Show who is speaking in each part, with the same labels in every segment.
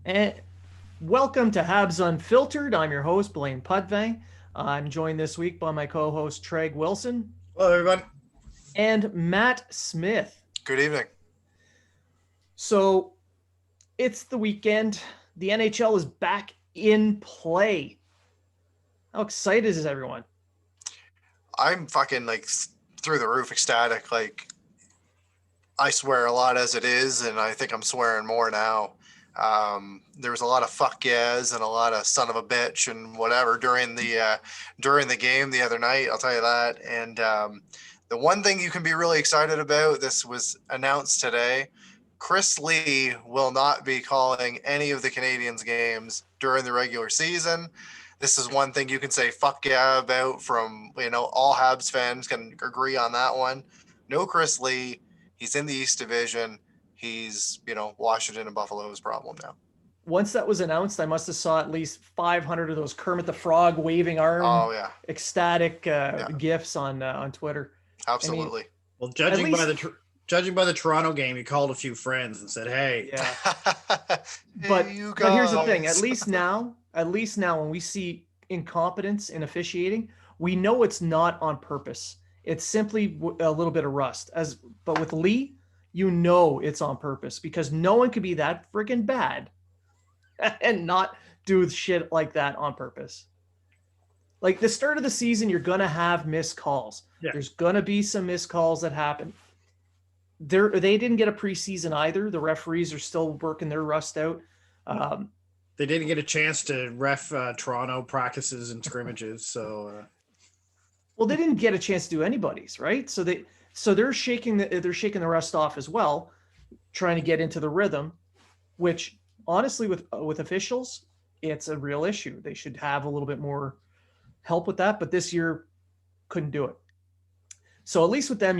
Speaker 1: And welcome to Habs Unfiltered. I'm your host, Blaine Pudvang. I'm joined this week by my co-host, Treg Wilson,
Speaker 2: Hello, everyone.
Speaker 1: and Matt Smith.
Speaker 3: Good evening.
Speaker 1: So it's the weekend. The NHL is back in play. How excited is everyone?
Speaker 3: I'm fucking through the roof ecstatic. I swear a lot as it is, and I think I'm swearing more now. There was a lot of fuck yes and a lot of son of a bitch and whatever during the game the other night. I'll tell you that. And the one thing you can be really excited about, this was announced today. Chris Lee will not be calling any of the Canadiens games during the regular season. This is one thing you can say fuck yeah about from, all Habs fans can agree on that one. No Chris Lee. He's in the East Division. He's, Washington and Buffalo's problem now.
Speaker 1: Once that was announced, I must have saw at least 500 of those Kermit the Frog waving arm, ecstatic gifs on Twitter.
Speaker 3: Absolutely.
Speaker 2: Well, judging by the Toronto game, he called a few friends and said, "Hey."
Speaker 1: Yeah.
Speaker 3: but
Speaker 1: here's the thing. At least now, when we see incompetence in officiating, we know it's not on purpose. It's simply a little bit of rust. But with Lee, it's on purpose because no one could be that freaking bad and not do shit like that on purpose. Like the start of the season, you're gonna have missed calls. Yeah. There's gonna be some missed calls that happen. They didn't get a preseason either. The referees are still working their rust out.
Speaker 2: They didn't get a chance to ref Toronto practices and scrimmages. So,
Speaker 1: well, they didn't get a chance to do anybody's, right? So they're shaking the rust off as well, trying to get into the rhythm. Which honestly, with officials, it's a real issue. They should have a little bit more help with that. But this year, couldn't do it. So at least with them,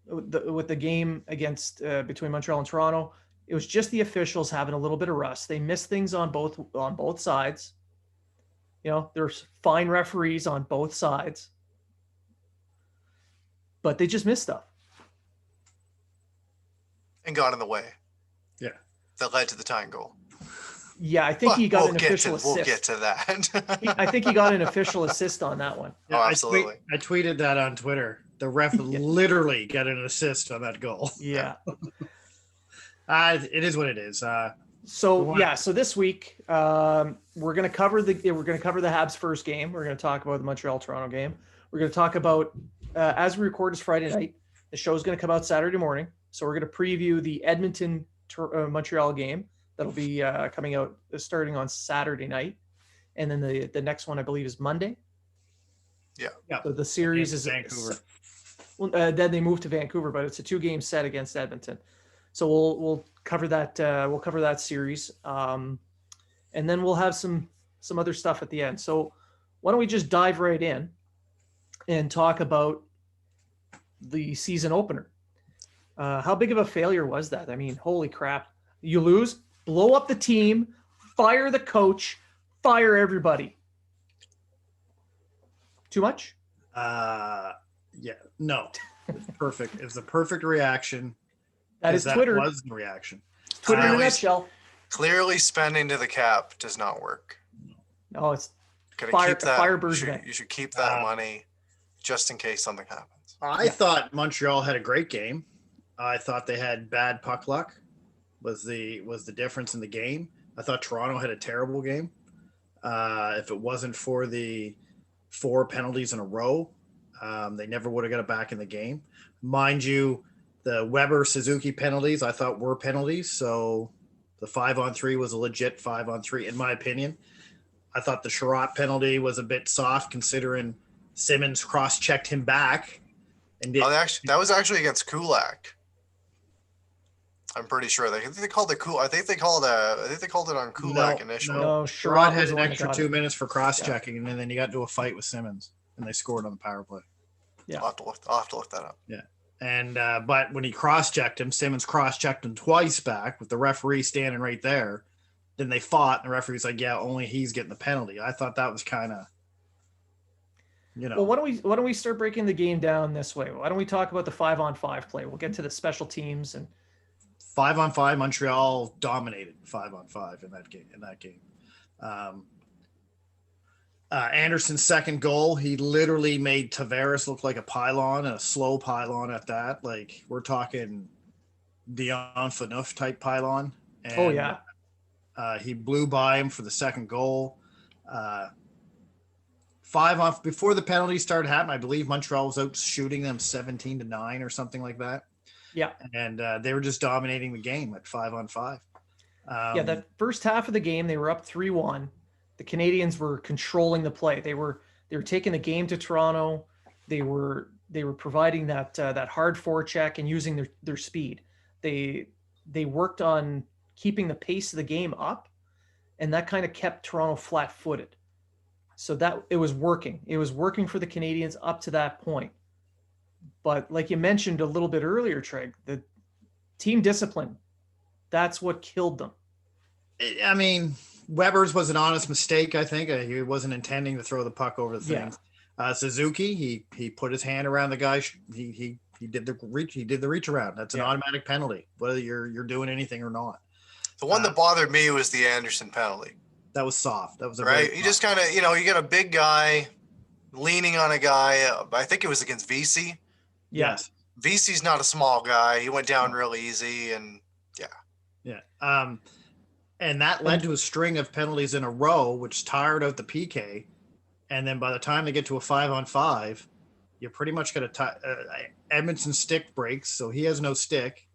Speaker 1: with the game against between Montreal and Toronto, it was just the officials having a little bit of rust. They missed things on both sides. There's fine referees on both sides, but they just missed stuff
Speaker 3: and got in the way.
Speaker 2: Yeah,
Speaker 3: that led to the tying goal.
Speaker 1: Yeah, I think he got an official assist.
Speaker 3: We'll get to that.
Speaker 1: I think he got an official assist on that one.
Speaker 2: Yeah, oh, absolutely. I tweeted that on Twitter. The ref literally got an assist on that goal.
Speaker 1: Yeah.
Speaker 2: It is what it is.
Speaker 1: So this week we're going to cover the Habs first game. We're going to talk about the Montreal-Toronto game. We're going to talk about as we record is Friday night. The show is going to come out Saturday morning. So we're going to preview the Edmonton Montreal game that'll be coming out starting on Saturday night, and then the next one I believe is Monday.
Speaker 3: Yeah.
Speaker 1: So the series is
Speaker 2: Vancouver.
Speaker 1: Then they move to Vancouver, but it's a 2-game set against Edmonton. So we'll cover that. We'll cover that series, and then we'll have some other stuff at the end. So why don't we just dive right in and talk about the season opener? How big of a failure was that? I mean, holy crap! You lose, blow up the team, fire the coach, fire everybody. Too much?
Speaker 2: Yeah, no. It's perfect. It's the perfect reaction.
Speaker 1: That is Twitter.
Speaker 2: That was the reaction.
Speaker 1: Twitter in a nutshell.
Speaker 3: Clearly, spending to the cap does not work.
Speaker 1: No, it's fire Bergevin.
Speaker 3: You should keep that money just in case something happens.
Speaker 2: I thought Montreal had a great game. I thought they had bad puck luck. Was the difference in the game? I thought Toronto had a terrible game. If it wasn't for the 4 penalties in a row, they never would have got it back in the game. Mind you, the Weber-Suzuki penalties I thought were penalties, so the 5-on-3 was a legit 5-on-3 in my opinion. I thought the Sherratt penalty was a bit soft considering Simmons cross-checked him back. And
Speaker 3: that was actually against Kulak. I'm pretty sure. I think they called it on Kulak initially.
Speaker 2: No, Sherratt had an extra 2 minutes for cross-checking, and then he got into a fight with Simmons, and they scored on the power play.
Speaker 1: Yeah,
Speaker 3: I'll have to look that up.
Speaker 2: Yeah, and but when he cross-checked him, Simmons cross-checked him twice back with the referee standing right there. Then they fought, and the referee's like, "Yeah, only he's getting the penalty." I thought that was kind of,
Speaker 1: Well, why don't we start breaking the game down this way? Why don't we talk about the 5-on-5 play? We'll get to the special teams and
Speaker 2: 5-on-5, Montreal dominated 5-on-5 in that game. Anderson's second goal, he literally made Tavares look like a pylon, and a slow pylon at that. Like, we're talking Dion Phaneuf type pylon. And,
Speaker 1: Oh yeah.
Speaker 2: He blew by him for the second goal. 5-on before the penalty started happening, I believe Montreal was out shooting them 17-9 or something like that.
Speaker 1: Yeah.
Speaker 2: And they were just dominating the game at 5-on-5.
Speaker 1: That first half of the game, they were up 3-1. The Canadians were controlling the play. They were taking the game to Toronto. They were providing that hard forecheck and using their speed. They worked on keeping the pace of the game up, and that kind of kept Toronto flat-footed. So that it was working. It was working for the Canadians up to that point. But like you mentioned a little bit earlier, Treg, the team discipline, that's what killed them.
Speaker 2: I mean, Weber's was an honest mistake, I think. He wasn't intending to throw the puck over the thing. Yeah. Suzuki, he put his hand around the guy. He did the reach around. That's an automatic penalty, whether you're doing anything or not.
Speaker 3: The one that bothered me was the Anderson penalty.
Speaker 2: That was soft. That was
Speaker 3: right. You just kind of, you get a big guy leaning on a guy. I think it was against VC.
Speaker 2: Yes.
Speaker 3: VC's not a small guy. He went down real easy, and
Speaker 2: yeah. And that led to a string of penalties in a row, which tired out the PK. And then by the time they get to a 5-on-5, you pretty much got Edmonton's stick breaks, so he has no stick.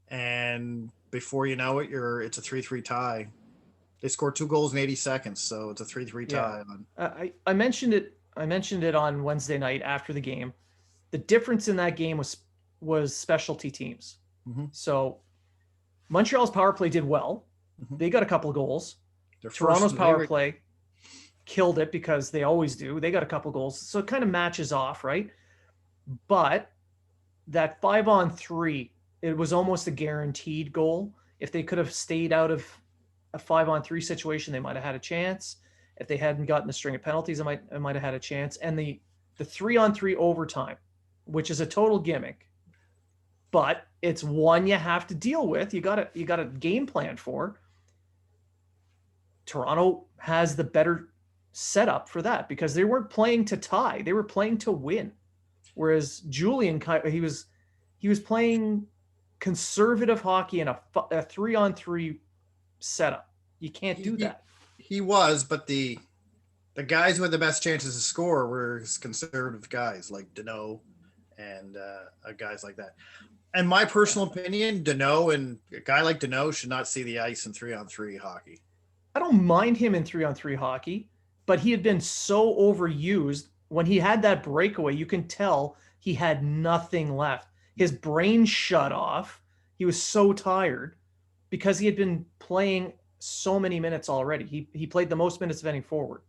Speaker 2: And before you know it, it's a 3-3 tie. They scored 2 goals in 80 seconds, so it's a 3-3 tie.
Speaker 1: I mentioned it on Wednesday night after the game. The difference in that game was specialty teams. Mm-hmm. So Montreal's power play did well. Mm-hmm. They got a couple of goals. Toronto's power play killed it because they always do. They got a couple of goals. So it kind of matches off, right? But that 5-on-3, it was almost a guaranteed goal. If they could have stayed out of a 5-on-3 situation, they might have had a chance. If they hadn't gotten the string of penalties, it might have had a chance. And the 3-on-3 overtime, which is a total gimmick, but it's one you have to deal with. You got a game plan for. Toronto has the better setup for that because they weren't playing to tie; they were playing to win. Whereas Julian, he was playing conservative hockey in a 3-on-3 setup. You can't do that.
Speaker 2: He was, but the guys who had the best chances to score were conservative guys like Deneau and guys like that. And my personal opinion, Deneau and a guy like Deneau should not see the ice in 3-on-3 hockey.
Speaker 1: I don't mind him in 3-on-3 hockey, but he had been so overused. When he had that breakaway, you can tell he had nothing left. His brain shut off. He was so tired because he had been playing so many minutes already. He played the most minutes of any forward.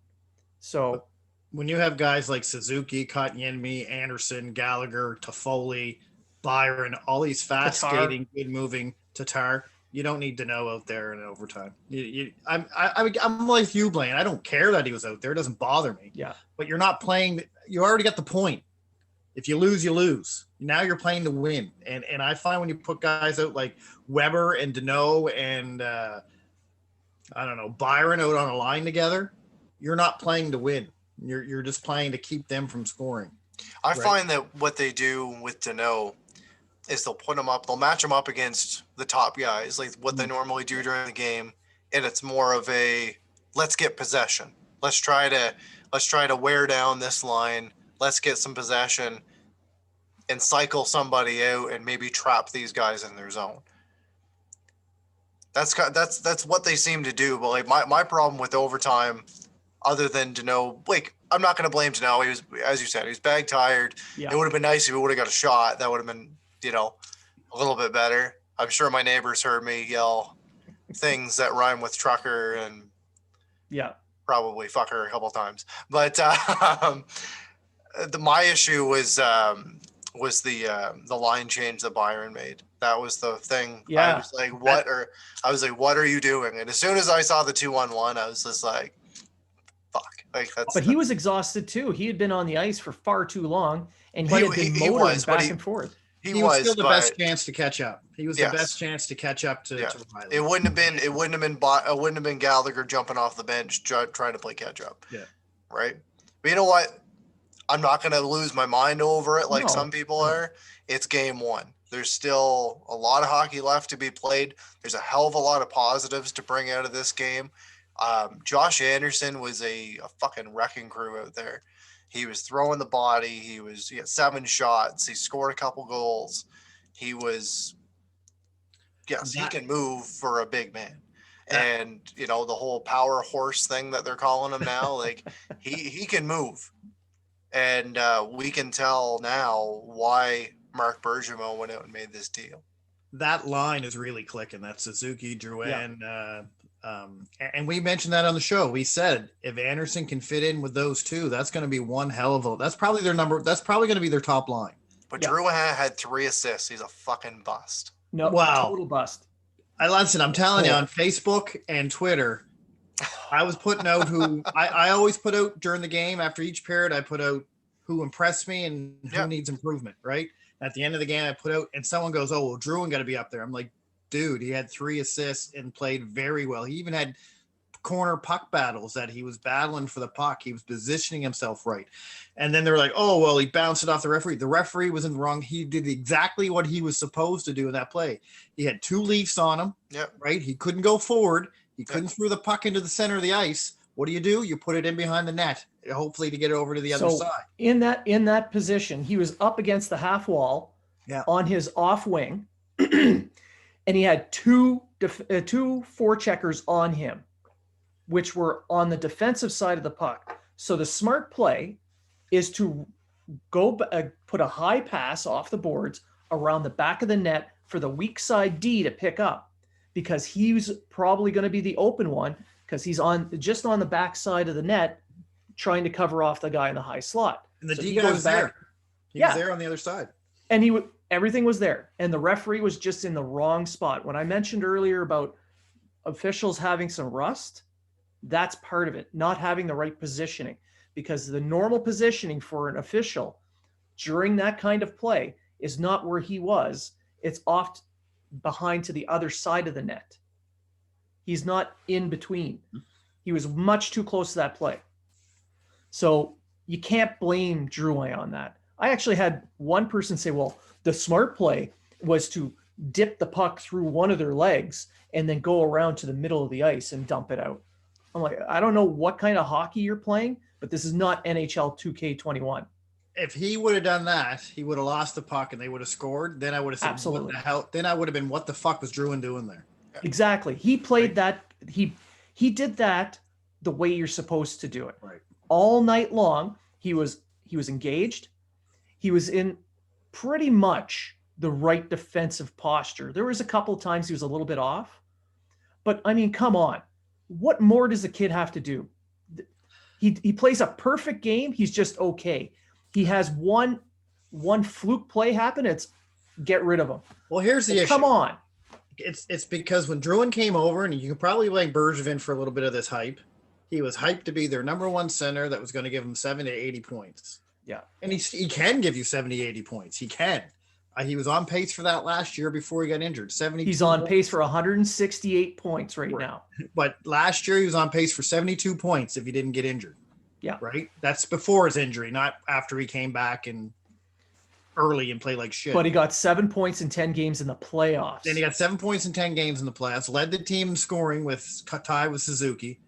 Speaker 1: So
Speaker 2: when you have guys like Suzuki, Kotkaniemi, Anderson, Gallagher, Toffoli, Byron, all these fast skating, good moving, Tatar, you don't need to know out there in overtime. I'm like you, Blaine. I don't care that he was out there. It doesn't bother me.
Speaker 1: Yeah.
Speaker 2: But you're not playing. You already got the point. If you lose, you lose. Now you're playing to win. And I find when you put guys out like Weber and Deneau and Byron out on a line together, you're not playing to win. You're just playing to keep them from scoring.
Speaker 3: I find that what they do with Deneau is they'll match him up against the top guys, like what they normally do during the game. And it's more of a, let's get possession. Let's try to wear down this line. Let's get some possession and cycle somebody out and maybe trap these guys in their zone. That's what they seem to do. But like my problem with overtime, other than Deneau, like I'm not going to blame Deneau. He was, as you said, he was bag tired. Yeah. It would have been nice if he would have got a shot. That would have been, a little bit better. I'm sure my neighbors heard me yell things that rhyme with trucker and probably fucker a couple of times. But my issue was the line change that Byron made. That was the thing.
Speaker 1: Yeah.
Speaker 3: I was like, what are you doing? And as soon as I saw the 2-on-1, I was just like, fuck. Like
Speaker 1: he was exhausted too. He had been on the ice for far too long, and he had been motoring back and forth.
Speaker 3: He
Speaker 2: he was
Speaker 3: was
Speaker 2: still the
Speaker 3: but
Speaker 2: best chance to catch up. He was the
Speaker 3: Yes.
Speaker 2: best chance to catch up to
Speaker 3: Yeah.
Speaker 2: Riley.
Speaker 3: It wouldn't have been Gallagher jumping off the bench trying to play catch up.
Speaker 2: Yeah.
Speaker 3: Right. But you know what? I'm not going to lose my mind over it like
Speaker 1: No,
Speaker 3: some people
Speaker 1: no.
Speaker 3: are. It's game one. There's still a lot of hockey left to be played. There's a hell of a lot of positives to bring out of this game. Josh Anderson was a fucking wrecking crew out there. He was throwing the body. He had 7 shots. He scored a couple goals. He can move for a big man. And the whole power horse thing that they're calling him now, like he can move. And we can tell now why Mark Bergevin went out and made this deal.
Speaker 2: That line is really clicking. That's Suzuki, Drouin. And we mentioned that on the show. We said if Anderson can fit in with those two, that's going to be one hell of a. That's probably going to be their top line.
Speaker 3: But Drouin had 3 assists. He's a fucking bust.
Speaker 1: No,
Speaker 2: Wow.
Speaker 1: total bust.
Speaker 2: I'm telling you, on Facebook and Twitter, I was putting out who I always put out during the game. After each period, I put out who impressed me and who needs improvement, right? At the end of the game, I put out, and someone goes, "Oh, well, Drouin got to be up there." I'm like, dude, he had 3 assists and played very well. He even had corner puck battles that he was battling for the puck. He was positioning himself right. And then they're like, "Oh, well, he bounced it off the referee." The referee was in the wrong. He did exactly what he was supposed to do in that play. He had 2 leafs on him, right? He couldn't go forward. He couldn't throw the puck into the center of the ice. What do? You put it in behind the net, hopefully to get it over to the other side.
Speaker 1: In that position, he was up against the half wall on his off wing, and he had two forecheckers on him, which were on the defensive side of the puck. So the smart play is to go put a high pass off the boards around the back of the net for the weak side D to pick up, because he's probably going to be the open one, because he's just on the back side of the net trying to cover off the guy in the high slot.
Speaker 2: And the
Speaker 1: So
Speaker 2: D
Speaker 1: he
Speaker 2: guy
Speaker 1: goes
Speaker 2: was
Speaker 1: back.
Speaker 2: there. He was there on the other side.
Speaker 1: And everything was there. And the referee was just in the wrong spot. When I mentioned earlier about officials having some rust, that's part of it, not having the right positioning, because the normal positioning for an official during that kind of play is not where he was. It's off behind to the other side of the net. He's not in between. He was much too close to that play. So you can't blame Drouin on that. I actually had one person say, well, the smart play was to dip the puck through one of their legs and then go around to the middle of the ice and dump it out. I'm like, I don't know what kind of hockey you're playing, but this is not NHL 2K21.
Speaker 2: If he would have done that, he would have lost the puck and they would have scored. Then I would have said,
Speaker 1: Absolutely.
Speaker 2: "What the hell?" Then I would have been, "What the fuck was Drouin doing there?"
Speaker 1: Exactly. He played that. He did that the way you're supposed to do it.
Speaker 2: Right.
Speaker 1: All night long, he was engaged. He was in pretty much the right defensive posture. There was a couple of times he was a little bit off, but I mean, come on. What more does a kid have to do? He plays a perfect game. He's just okay. He has one fluke play happen. It's get rid of him.
Speaker 2: Well, here's the issue.
Speaker 1: Come on.
Speaker 2: It's because when Drouin came over, and you can probably blame Bergevin for a little bit of this hype, he was hyped to be their number 1 center that was going to give him 70 to 80 points.
Speaker 1: Yeah.
Speaker 2: And he can give you 70, 80 points. He can. He was on pace for that last year before he got injured. 70.
Speaker 1: He's on pace for 168 points right now.
Speaker 2: But last year he was on pace for 72 points if he didn't get injured.
Speaker 1: Yeah.
Speaker 2: Right? That's before his injury, not after he came back and early and played like shit.
Speaker 1: But he got 7 points in 10 games in the playoffs.
Speaker 2: Then he got 7 points in 10 games in the playoffs, led the team in scoring with tie with Suzuki.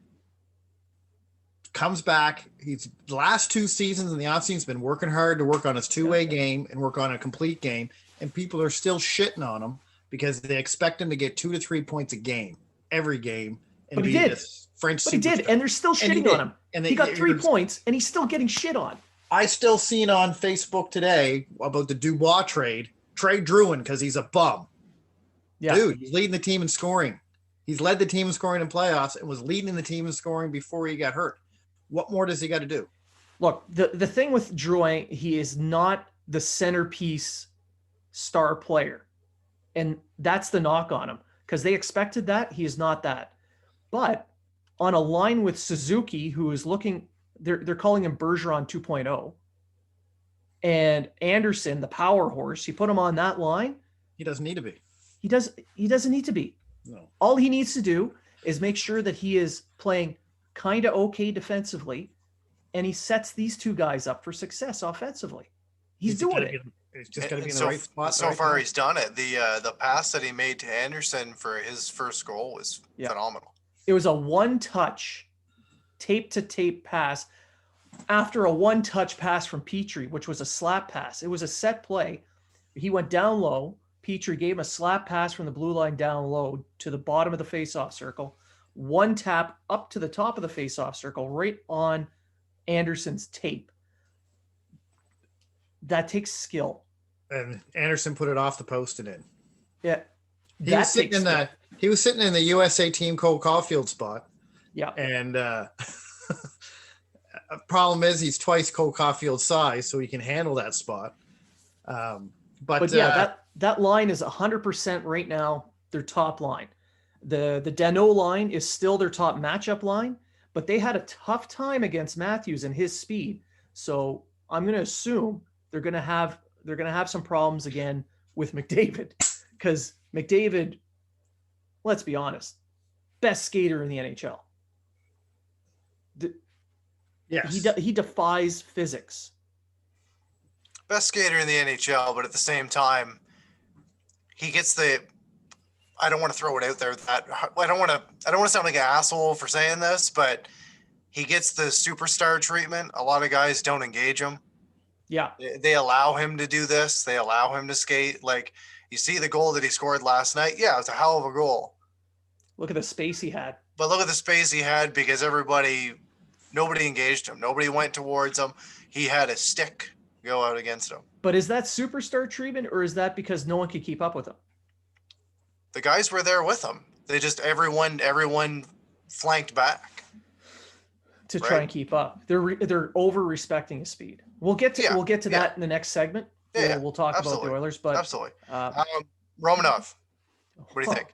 Speaker 2: Comes back. He's the last 2 seasons in the offseason has been working hard to work on his two-way game and work on a complete game. And people are still shitting on him because they expect him to get 2 to 3 points a game, every game. And
Speaker 1: but he
Speaker 2: be
Speaker 1: did.
Speaker 2: This French
Speaker 1: but he did. And they're still shitting on him. And he got 3 points and he's still getting shit on.
Speaker 2: I still seen on Facebook today about the Dubois trade Drouin because he's a bum.
Speaker 1: Yeah.
Speaker 2: Dude, he's leading the team in scoring. He's led the team in scoring in playoffs and was leading the team in scoring before he got hurt. What more does he got to do?
Speaker 1: Look, the thing with Drouin, he is not the centerpiece star player. And that's the knock on him because they expected that. He is not that. But on a line with Suzuki, who is looking, they're calling him Bergeron 2.0. And Anderson, the power horse, you put him on that line.
Speaker 2: He doesn't need to be.
Speaker 1: He doesn't need to be.
Speaker 2: No.
Speaker 1: All he needs to do is make sure that he is playing kind of okay defensively, and he sets these two guys up for success offensively. He's doing it.
Speaker 2: It's just got to be in the
Speaker 3: so,
Speaker 2: right spot.
Speaker 3: So
Speaker 2: right
Speaker 3: far,
Speaker 2: time.
Speaker 3: he's done it. The pass that he made to Anderson for his first goal was phenomenal.
Speaker 1: It was a one-touch, tape-to-tape pass after a one-touch pass from Petrie, which was a slap pass. It was a set play. He went down low. Petrie gave him a slap pass from the blue line down low to the bottom of the face-off circle. One tap up to the top of the face-off circle, right on Anderson's tape. That takes skill.
Speaker 2: And Anderson put it off the post and in.
Speaker 1: Yeah.
Speaker 2: He was sitting in the USA team Cole Caulfield spot.
Speaker 1: Yeah.
Speaker 2: And problem is he's twice Cole Caulfield's size, so he can handle that spot. But
Speaker 1: yeah, that line is 100% right now their top line. The Danault line is still their top matchup line, but they had a tough time against Matthews and his speed. So I'm going to assume they're going to have some problems again with McDavid, because McDavid, let's be honest, best skater in the NHL.
Speaker 2: Yes.
Speaker 1: He defies physics.
Speaker 3: Best skater in the NHL, but at the same time, he gets the. I don't want to throw it out there. I don't want to sound like an asshole for saying this, but he gets the superstar treatment. A lot of guys don't engage him.
Speaker 1: Yeah.
Speaker 3: They allow him to do this. They allow him to skate. Like, you see the goal that he scored last night. Yeah, it was a hell of a goal.
Speaker 1: Look at the space he had.
Speaker 3: But look at the space he had, because nobody engaged him. Nobody went towards him. He had a stick go out against him.
Speaker 1: But is that superstar treatment, or is that because no one could keep up with him?
Speaker 3: The guys were there with him. They just everyone flanked back
Speaker 1: to try and keep up. They're over respecting his speed. We'll get to that in the next segment. We'll talk about the Oilers, but
Speaker 3: absolutely. Romanov, what do you think?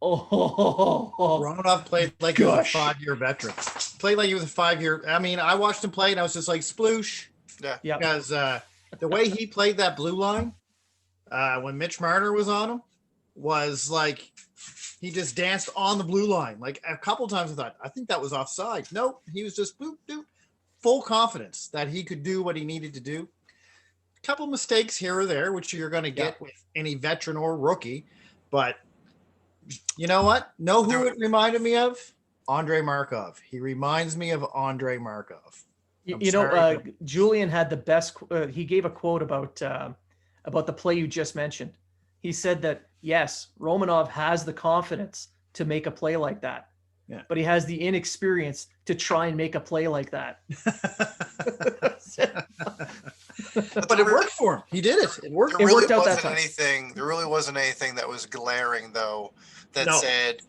Speaker 2: Romanov played like he was a 5-year veteran. Played like he was a 5-year. I mean, I watched him play and I was just like, sploosh.
Speaker 3: Yeah.
Speaker 2: Because the way he played that blue line when Mitch Marner was on him was like he just danced on the blue line. Like a couple times I thought, I think that was offside. Nope. He was just boop, doop. Full confidence that he could do what he needed to do. A couple mistakes here or there, which you're going to get with any veteran or rookie. But you know what? Know who it reminded me of? Andrei Markov. He reminds me of Andrei Markov.
Speaker 1: Julian had the best. He gave a quote about the play you just mentioned. He said that, yes, Romanov has the confidence to make a play like that, but he has the inexperience to try and make a play like that.
Speaker 2: But it worked for him. He did it. It worked.
Speaker 3: There really
Speaker 1: worked out that time.
Speaker 3: There really wasn't anything that was glaring, though, that said,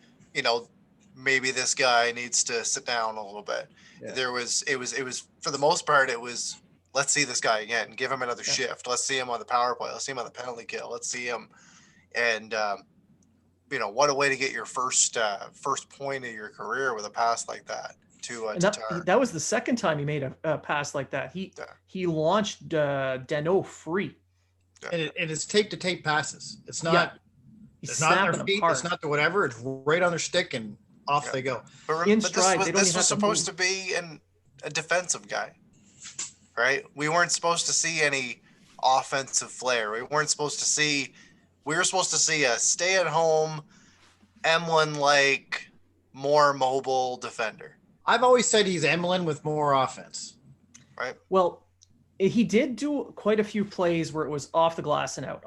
Speaker 3: maybe this guy needs to sit down a little bit. Yeah. It was for the most part, it was, let's see this guy again, give him another shift. Let's see him on the power play. Let's see him on the penalty kill. Let's see him. And, what a way to get your first point of your career with a pass like that to
Speaker 1: that was the second time he made a pass like that. He launched Danault free.
Speaker 2: And it's tape-to-tape passes. It's not it's not their feet. It's not the whatever. It's right on their stick and off they go.
Speaker 3: But this was supposed to be a defensive guy, right? We weren't supposed to see any offensive flair. We were supposed to see a stay-at-home, Emlyn-like, more mobile defender.
Speaker 2: I've always said he's Emlyn with more offense.
Speaker 3: Right.
Speaker 1: Well, he did do quite a few plays where it was off the glass and out.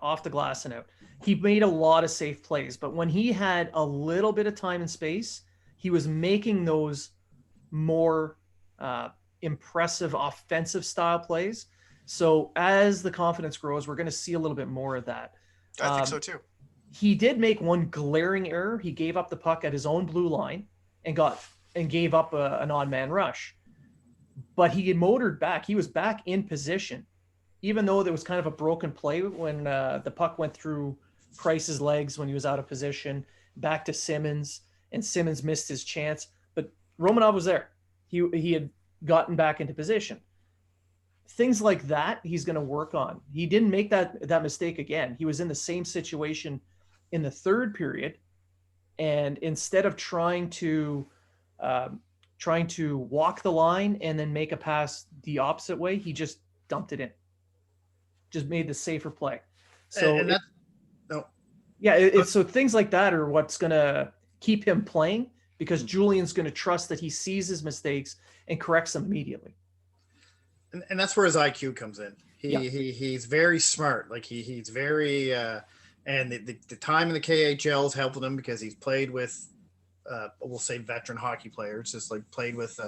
Speaker 1: He made a lot of safe plays, but when he had a little bit of time and space, he was making those more impressive offensive style plays. So as the confidence grows, we're going to see a little bit more of that.
Speaker 3: I think so too.
Speaker 1: He did make one glaring error. He gave up the puck at his own blue line and gave up an on-man rush. But he had motored back. He was back in position, even though there was kind of a broken play when the puck went through Price's legs when he was out of position, back to Simmons, and Simmons missed his chance. But Romanov was there. He had gotten back into position. things like that he's going to work on. He didn't make that mistake again. He was in the same situation in the third period, and instead of trying to walk the line and then make a pass the opposite way, he just dumped it in. Just made the safer play. So
Speaker 2: and that's no.
Speaker 1: yeah, it's so things like that are what's going to keep him playing, because Julian's going to trust that he sees his mistakes and corrects them immediately.
Speaker 2: And that's where his IQ comes in.
Speaker 1: Yeah.
Speaker 2: He's very smart. Like he's very and the time in the KHL has helped him because he's played with we'll say veteran hockey players, just like played with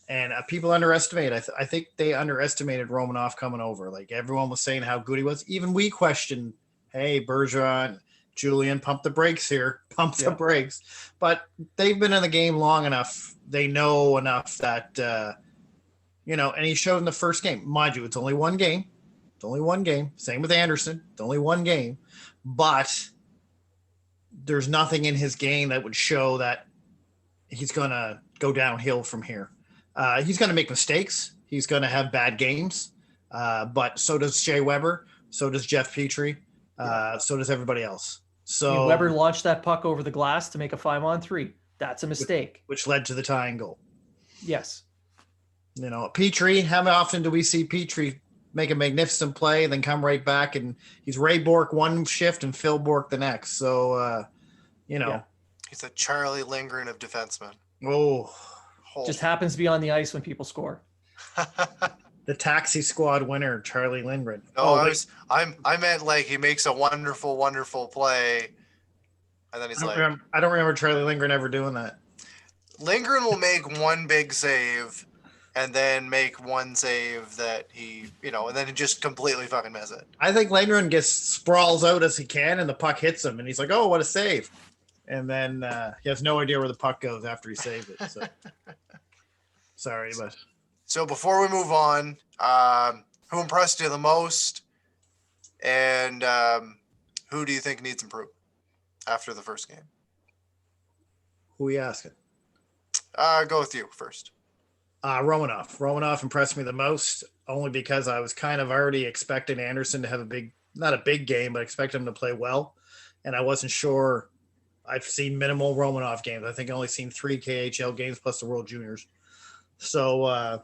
Speaker 2: and people underestimate. I think they underestimated Romanov coming over. Like everyone was saying how good he was. Even we questioned, hey, Bergeron, Julian, pump the brakes here, pump the brakes. But they've been in the game long enough. They know enough that, and he showed in the first game. Mind you, it's only one game. It's only one game. Same with Anderson. It's only one game. But there's nothing in his game that would show that he's going to go downhill from here. He's going to make mistakes. He's going to have bad games. But so does Shea Weber. So does Jeff Petrie. So does everybody else. So
Speaker 1: Weber launched that puck over the glass to make a 5-on-3. That's a mistake.
Speaker 2: Which led to the tying goal.
Speaker 1: Yes.
Speaker 2: Petrie, how often do we see Petrie make a magnificent play, then come right back, and he's Ray Bourque one shift and Phil Bourque the next. So,
Speaker 3: He's a Charlie Lindgren of defensemen.
Speaker 1: Just happens to be on the ice when people score.
Speaker 2: The taxi squad winner, Charlie Lindgren.
Speaker 3: I meant like he makes a wonderful, wonderful play, and then he's
Speaker 2: I don't remember Charlie Lindgren ever doing that.
Speaker 3: Lindgren will make one big save, and then make one save that he, and then he just completely fucking miss it.
Speaker 2: I think Lindgren sprawls out as he can, and the puck hits him, and he's like, "Oh, what a save!" And then he has no idea where the puck goes after he saved it. So sorry, but
Speaker 3: so before we move on, who impressed you the most, and who do you think needs improvement after the first game?
Speaker 2: Who are you asking?
Speaker 3: Go with you first.
Speaker 2: Romanov. Romanov impressed me the most, only because I was kind of already expecting Anderson to have not a big game, but expect him to play well. And I wasn't sure. I've seen minimal Romanov games. I think I only seen 3 KHL games plus the World Juniors. So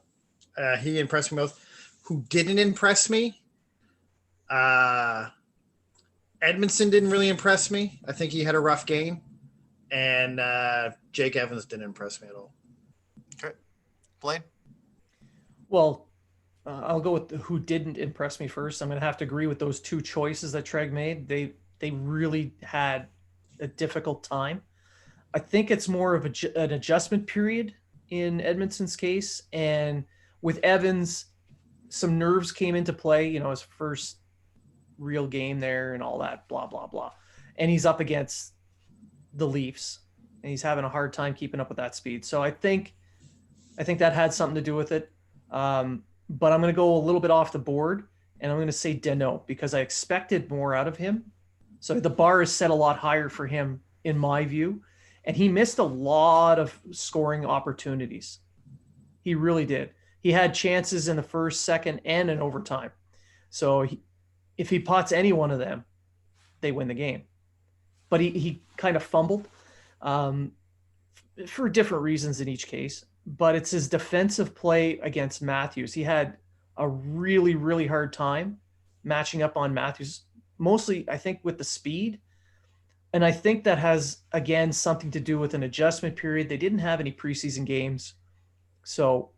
Speaker 2: he impressed me most. Who didn't impress me? Edmondson didn't really impress me. I think he had a rough game. And Jake Evans didn't impress me at all.
Speaker 3: Okay. Blaine?
Speaker 1: Well, I'll go with who didn't impress me first. I'm going to have to agree with those two choices that Treg made. They really had a difficult time. I think it's more of an adjustment period in Edmonton's case. And with Evans, some nerves came into play, his first real game there and all that, blah, blah, blah. And he's up against the Leafs, and he's having a hard time keeping up with that speed. So I think that had something to do with it. But I'm going to go a little bit off the board, and I'm going to say Danault, because I expected more out of him. So the bar is set a lot higher for him, in my view. And he missed a lot of scoring opportunities. He really did. He had chances in the first, second, and in overtime. So if he pots any one of them, they win the game. But he kind of fumbled for different reasons in each case. But it's his defensive play against Matthews. He had a really, really hard time matching up on Matthews, mostly, I think, with the speed. And I think that has, again, something to do with an adjustment period. They didn't have any preseason games. So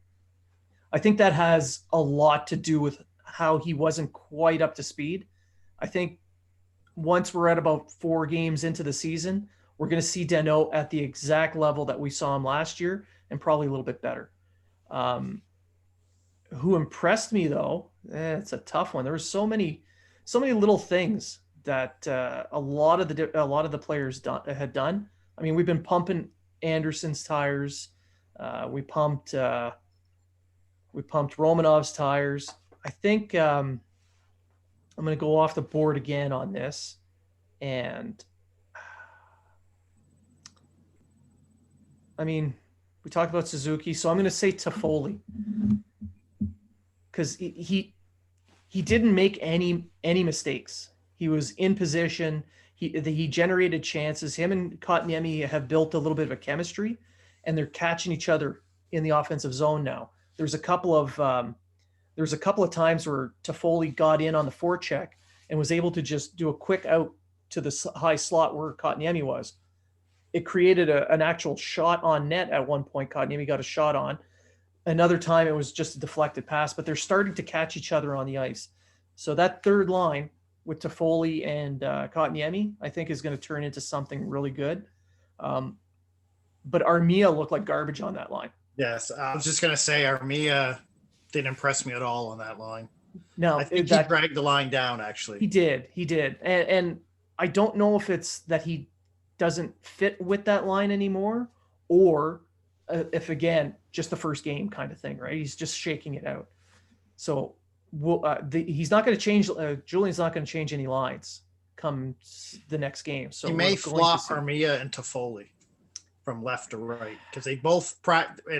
Speaker 1: I think that has a lot to do with how he wasn't quite up to speed. I think once we're at about 4 games into the season, we're going to see Danault at the exact level that we saw him last year, and probably a little bit better. Who impressed me, though, it's a tough one. There were so many little things that a lot of the players had done. I mean, we've been pumping Anderson's tires. We pumped Romanov's tires. I think I'm going to go off the board again on this, and I mean, we talked about Suzuki, so I'm going to say Toffoli, because he didn't make any mistakes. He was in position. He generated chances. Him and Kotkaniemi have built a little bit of a chemistry, and they're catching each other in the offensive zone now. There's a couple of times where Toffoli got in on the forecheck and was able to just do a quick out to the high slot where Kotkaniemi was. It created an actual shot on net at one point. Kotkaniemi got a shot on. Another time it was just a deflected pass, but they're starting to catch each other on the ice. So that third line with Toffoli and Kotkaniemi, I think, is going to turn into something really good. But Armia looked like garbage on that line.
Speaker 2: Yes, I was just going to say Armia didn't impress me at all on that line.
Speaker 1: No,
Speaker 2: I think he dragged the line down, actually.
Speaker 1: He did. And I don't know if it's that he doesn't fit with that line anymore, or if, again, just the first game kind of thing, right? He's just shaking it out. So he's not going to change. Julian's not going to change any lines come the next game. So
Speaker 2: he may flop Armia and Toffoli from left to right, because they both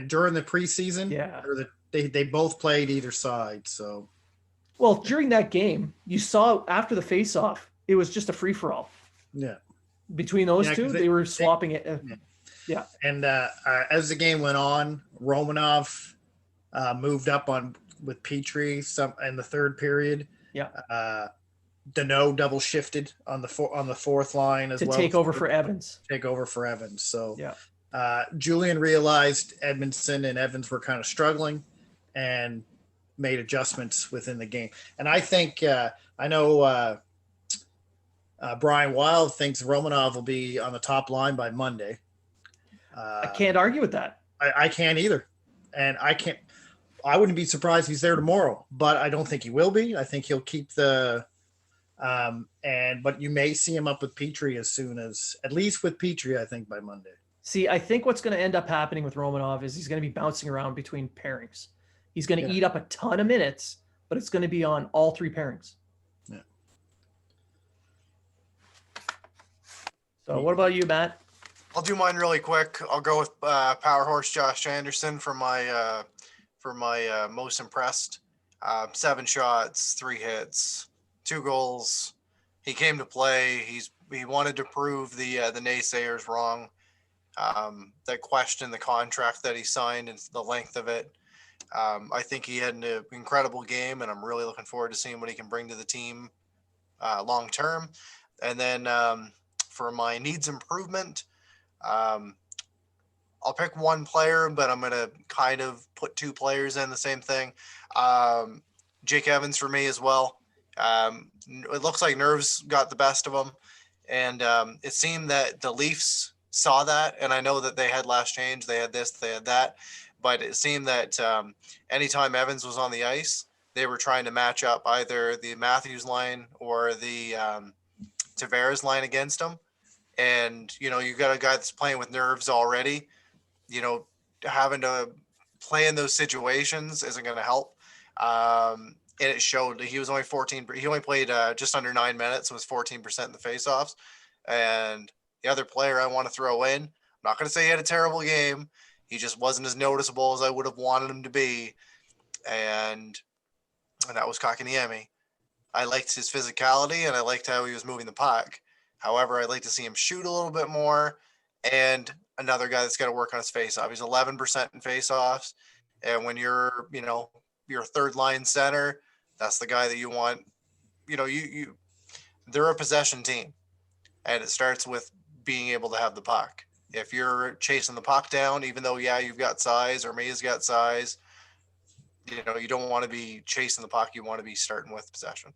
Speaker 2: during the preseason.
Speaker 1: Yeah,
Speaker 2: they both played either side. So,
Speaker 1: well, during that game, you saw after the face-off, it was just a free for all.
Speaker 2: Yeah,
Speaker 1: between those two, they were swapping it. Yeah.
Speaker 2: And as the game went on, Romanov moved up with Petrie in the third period.
Speaker 1: Yeah.
Speaker 2: Danault double shifted on the fourth line as well.
Speaker 1: To take over for Evans.
Speaker 2: So
Speaker 1: yeah.
Speaker 2: Julian realized Edmondson and Evans were kind of struggling and made adjustments within the game. And I think I know Brian Wild thinks Romanov will be on the top line by Monday.
Speaker 1: I can't argue with that.
Speaker 2: I can't either. And I wouldn't be surprised if he's there tomorrow, but I don't think he will be. I think he'll keep but you may see him up with Petrie at least with Petrie, I think, by Monday.
Speaker 1: See, I think what's going to end up happening with Romanov is he's going to be bouncing around between pairings. He's going to eat up a ton of minutes, but it's going to be on all three pairings.
Speaker 2: Yeah.
Speaker 1: So what about you, Matt?
Speaker 3: I'll do mine really quick. I'll go with Power Horse Josh Anderson for my most impressed. 7 shots, 3 hits, 2 goals. He came to play. He wanted to prove the naysayers wrong. That questioned the contract that he signed and the length of it. I think he had an incredible game, and I'm really looking forward to seeing what he can bring to the team long term. And then for my needs improvement, I'll pick one player, but I'm going to kind of put 2 players in the same thing. Jake Evans for me as well. It looks like nerves got the best of him. And it seemed that the Leafs saw that. And I know that they had last change. They had this, they had that. But it seemed that anytime Evans was on the ice, they were trying to match up either the Matthews line or the Tavares line against him. And, you got a guy that's playing with nerves already. Having to play in those situations isn't going to help. And it showed. He was only 14. He only played just under 9 minutes. It was 14% in the faceoffs. And the other player I want to throw in, I'm not going to say he had a terrible game. He just wasn't as noticeable as I would have wanted him to be. And that was Kotkaniemi. I liked his physicality, and I liked how he was moving the puck. However, I'd like to see him shoot a little bit more. And another guy that's got to work on his face-off. He's 11% in face-offs. And when you're, your third line center, that's the guy that you want. They're a possession team. And it starts with being able to have the puck. If you're chasing the puck down, even though, you've got size, or May's got size, you don't want to be chasing the puck. You want to be starting with possession.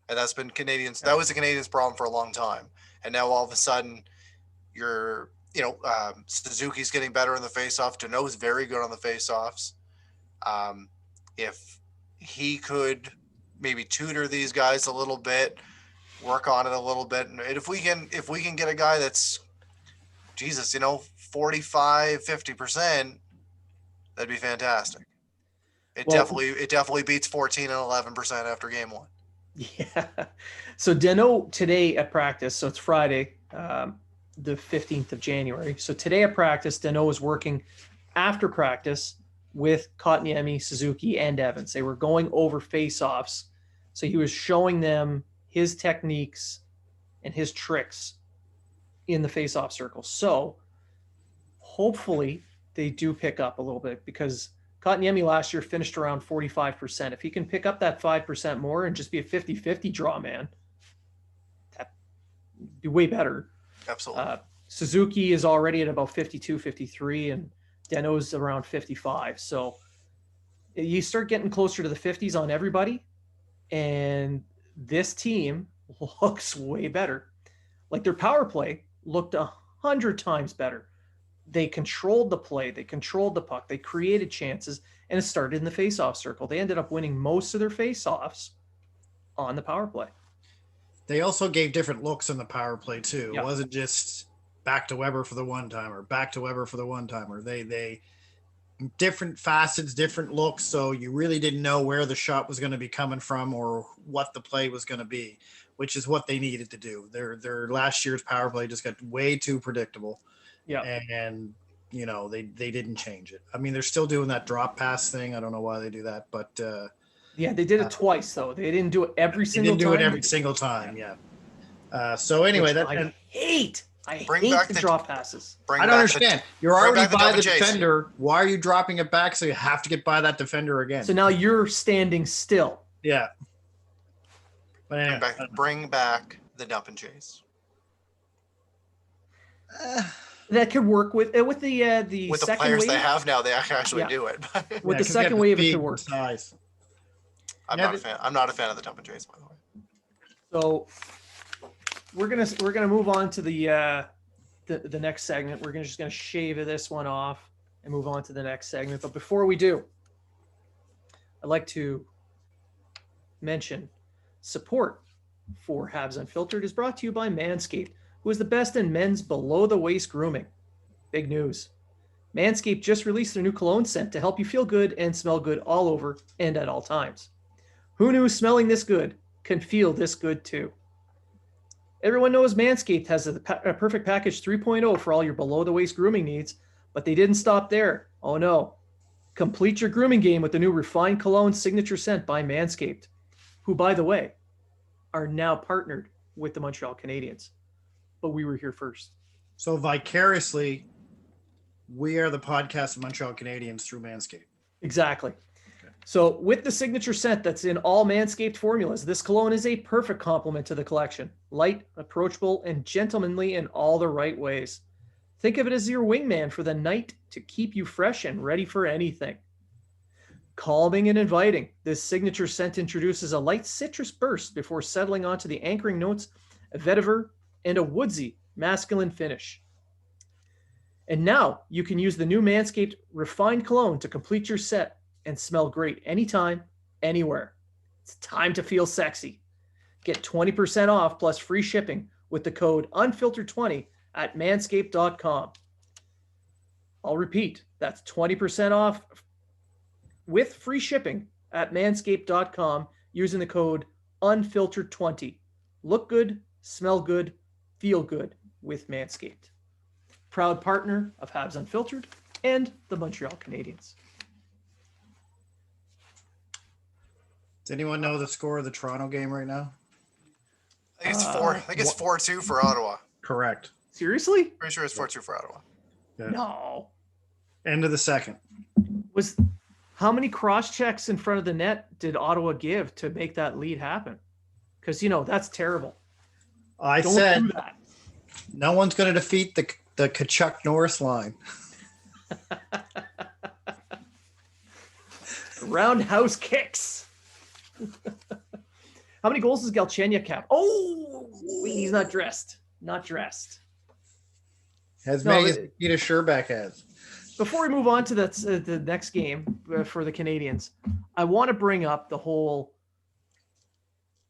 Speaker 3: And that's been Canadians. That was the Canadians' problem for a long time. And now all of a sudden you're, Suzuki's getting better in the faceoff. Danault's very good on the faceoffs. If he could maybe tutor these guys a little bit, work on it a little bit. And if we can get a guy that's, 45, 50%, that'd be fantastic. It definitely beats 14 and 11% after game 1.
Speaker 1: Yeah. So Danault today at practice, so it's Friday, the 15th of January. So today at practice, Danault is working after practice with Kotkaniemi, Suzuki, and Evans. They were going over face-offs. So he was showing them his techniques and his tricks in the face-off circle. So hopefully they do pick up a little bit, because Kotkaniemi last year finished around 45%. If he can pick up that 5% more and just be a 50-50 draw man, that'd be way better.
Speaker 3: Absolutely.
Speaker 1: Suzuki is already at about 52, 53, and Deno's around 55. So you start getting closer to the 50s on everybody, and this team looks way better. Like, their power play looked 100 times better. They controlled the play. They controlled the puck. They created chances, and it started in the face-off circle. They ended up winning most of their face-offs on the power play.
Speaker 2: They also gave different looks in the power play too.
Speaker 1: Yeah.
Speaker 2: It wasn't just back to Weber for the one-timer, back to Weber for the one-timer. They different facets, different looks, so you really didn't know where the shot was going to be coming from or what the play was going to be, which is what they needed to do. Their last year's power play just got way too predictable.
Speaker 1: Yeah.
Speaker 2: And you know, they didn't change it. I mean, they're still doing that drop pass thing. I don't know why they do that, but
Speaker 1: yeah, they did it twice though. They didn't do it every single time.
Speaker 2: They didn't do it every single time. Yeah. So anyway,
Speaker 1: I hate
Speaker 3: Bring back
Speaker 1: the
Speaker 3: the
Speaker 1: drop passes.
Speaker 2: I don't understand. You're already by the
Speaker 3: chase.
Speaker 2: defender. Why are you dropping it back so you have to get by that defender again?
Speaker 1: So now you're standing still.
Speaker 2: Yeah. But anyway,
Speaker 3: Bring back the dump and chase.
Speaker 1: That could work with the
Speaker 3: With the
Speaker 1: second
Speaker 3: players
Speaker 1: wave.
Speaker 3: they have now, they actually do it.
Speaker 1: With the
Speaker 2: 'cause
Speaker 1: second
Speaker 2: you have
Speaker 1: wave, it
Speaker 2: speed
Speaker 1: could
Speaker 2: and
Speaker 1: work.
Speaker 2: size.
Speaker 3: I'm not a fan. I'm not a fan of the dump and chase, by the way.
Speaker 1: So we're gonna move on to the next segment. We're just gonna shave this one off and move on to the next segment. But before we do, I'd like to mention support for Habs Unfiltered is brought to you by Manscaped, who is the best in men's below-the-waist grooming. Big news. Manscaped just released their new cologne scent to help you feel good and smell good all over and at all times. Who knew smelling this good can feel this good too? Everyone knows Manscaped has a perfect package 3.0 for all your below-the-waist grooming needs, but they didn't stop there. Oh no. Complete your grooming game with the new refined cologne signature scent by Manscaped, who, by the way, are now partnered with the Montreal Canadiens. But we were here first.
Speaker 2: So vicariously, we are the podcast of Montreal Canadiens through Manscaped.
Speaker 1: Exactly.
Speaker 2: Okay.
Speaker 1: So with the signature scent that's in all Manscaped formulas, this cologne is a perfect complement to the collection. Light, approachable, and gentlemanly in all the right ways. Think of it as your wingman for the night to keep you fresh and ready for anything. Calming and inviting, this signature scent introduces a light citrus burst before settling onto the anchoring notes of vetiver and a woodsy masculine finish. And now you can use the new Manscaped refined cologne to complete your set and smell great anytime, anywhere. It's time to feel sexy. Get 20% off plus free shipping with the code unfiltered20 at manscaped.com. I'll repeat, that's 20% off with free shipping at manscaped.com using the code unfiltered20. Look good, smell good, feel good with Manscaped. Proud partner of Habs Unfiltered and the Montreal Canadiens.
Speaker 2: Does anyone know the score of the Toronto game right now?
Speaker 3: I think it's 4. I think it's 4-2 for Ottawa.
Speaker 2: Correct.
Speaker 1: Seriously?
Speaker 3: Pretty sure it's 4-2 for Ottawa.
Speaker 2: Yeah.
Speaker 1: No.
Speaker 2: End of the second.
Speaker 1: How many cross checks in front of the net did Ottawa give to make that lead happen? Because, that's terrible.
Speaker 2: I
Speaker 1: Don't
Speaker 2: said
Speaker 1: do that.
Speaker 2: no one's going to defeat the Kachuk Norris line.
Speaker 1: Roundhouse kicks. How many goals does Galchenyuk have? Oh, he's not dressed. Not dressed.
Speaker 2: As many as Peter Sherback has.
Speaker 1: Before we move on to the next game for the Canadiens, I want to bring up the whole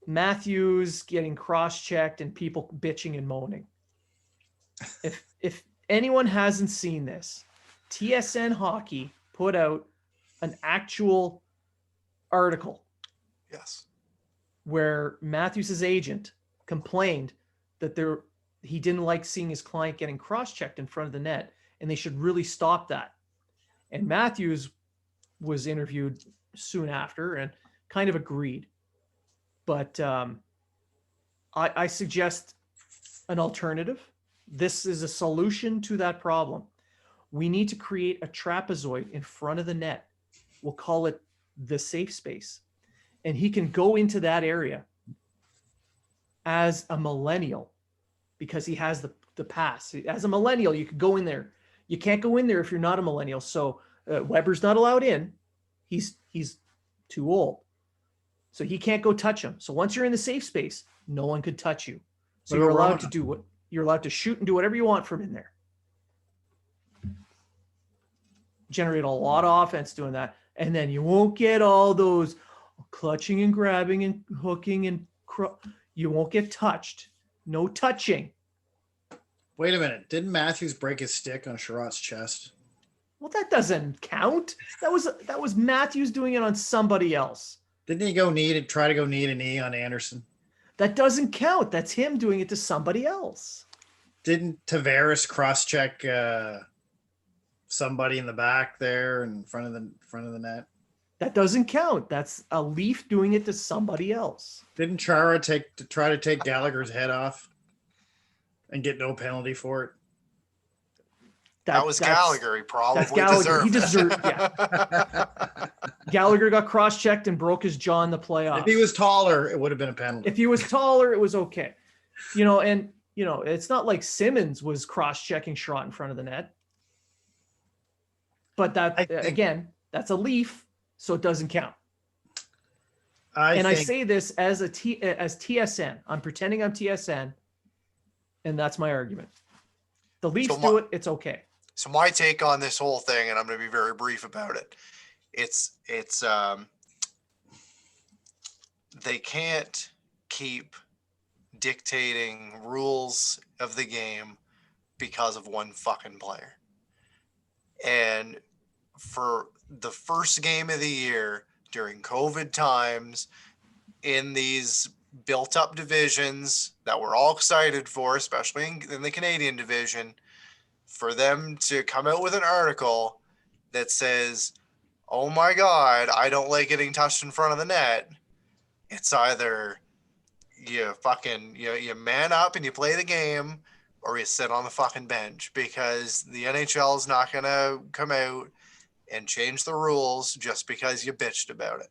Speaker 1: Matthews getting cross-checked and people bitching and moaning. If anyone hasn't seen this, TSN Hockey put out an actual article.
Speaker 3: Yes.
Speaker 1: Where Matthews' agent complained that he didn't like seeing his client getting cross-checked in front of the net, and they should really stop that. And Matthews was interviewed soon after and kind of agreed. But I suggest an alternative. This is a solution to that problem. We need to create a trapezoid in front of the net. We'll call it the safe space. And he can go into that area as a millennial because he has the pass. As a millennial, you could go in there. You can't go in there if you're not a millennial. So Weber's not allowed in. He's too old. So he can't go touch him. So once you're in the safe space, no one could touch you. So you're allowed to do what you're allowed to shoot and do whatever you want from in there. Generate a lot of offense doing that. And then you won't get all those clutching and grabbing and hooking and you won't get touched. No touching.
Speaker 2: Wait a minute. Didn't Matthews break his stick on Sherratt's chest?
Speaker 1: Well, that doesn't count. That was Matthews doing it on somebody else.
Speaker 2: Didn't he try to go knee to knee on Anderson?
Speaker 1: That doesn't count. That's him doing it to somebody else.
Speaker 2: Didn't Tavares cross-check somebody in the back there in front of the net?
Speaker 1: That doesn't count. That's a Leaf doing it to somebody else.
Speaker 2: Didn't Chara try to take Gallagher's head off and get no penalty for it?
Speaker 3: That was Gallagher. He probably
Speaker 1: Gallagher.
Speaker 3: deserved
Speaker 1: He deserved. Yeah. Gallagher got cross-checked and broke his jaw in the playoffs.
Speaker 2: If he was taller, it would have been a penalty.
Speaker 1: If he was taller, it was okay. It's not like Simmons was cross-checking Sherratt in front of the net. But again, that's a Leaf, so it doesn't count. I say this as TSN. I'm pretending I'm TSN, and that's my argument. The Leafs do it, it's okay.
Speaker 3: So my take on this whole thing, and I'm going to be very brief about it. They can't keep dictating rules of the game because of one fucking player. And for the first game of the year during COVID times, in these built up divisions that we're all excited for, especially in the Canadian division, for them to come out with an article that says, oh my God, I don't like getting touched in front of the net. It's either you man up and you play the game, or you sit on the fucking bench, because the NHL is not going to come out and change the rules just because you bitched about it.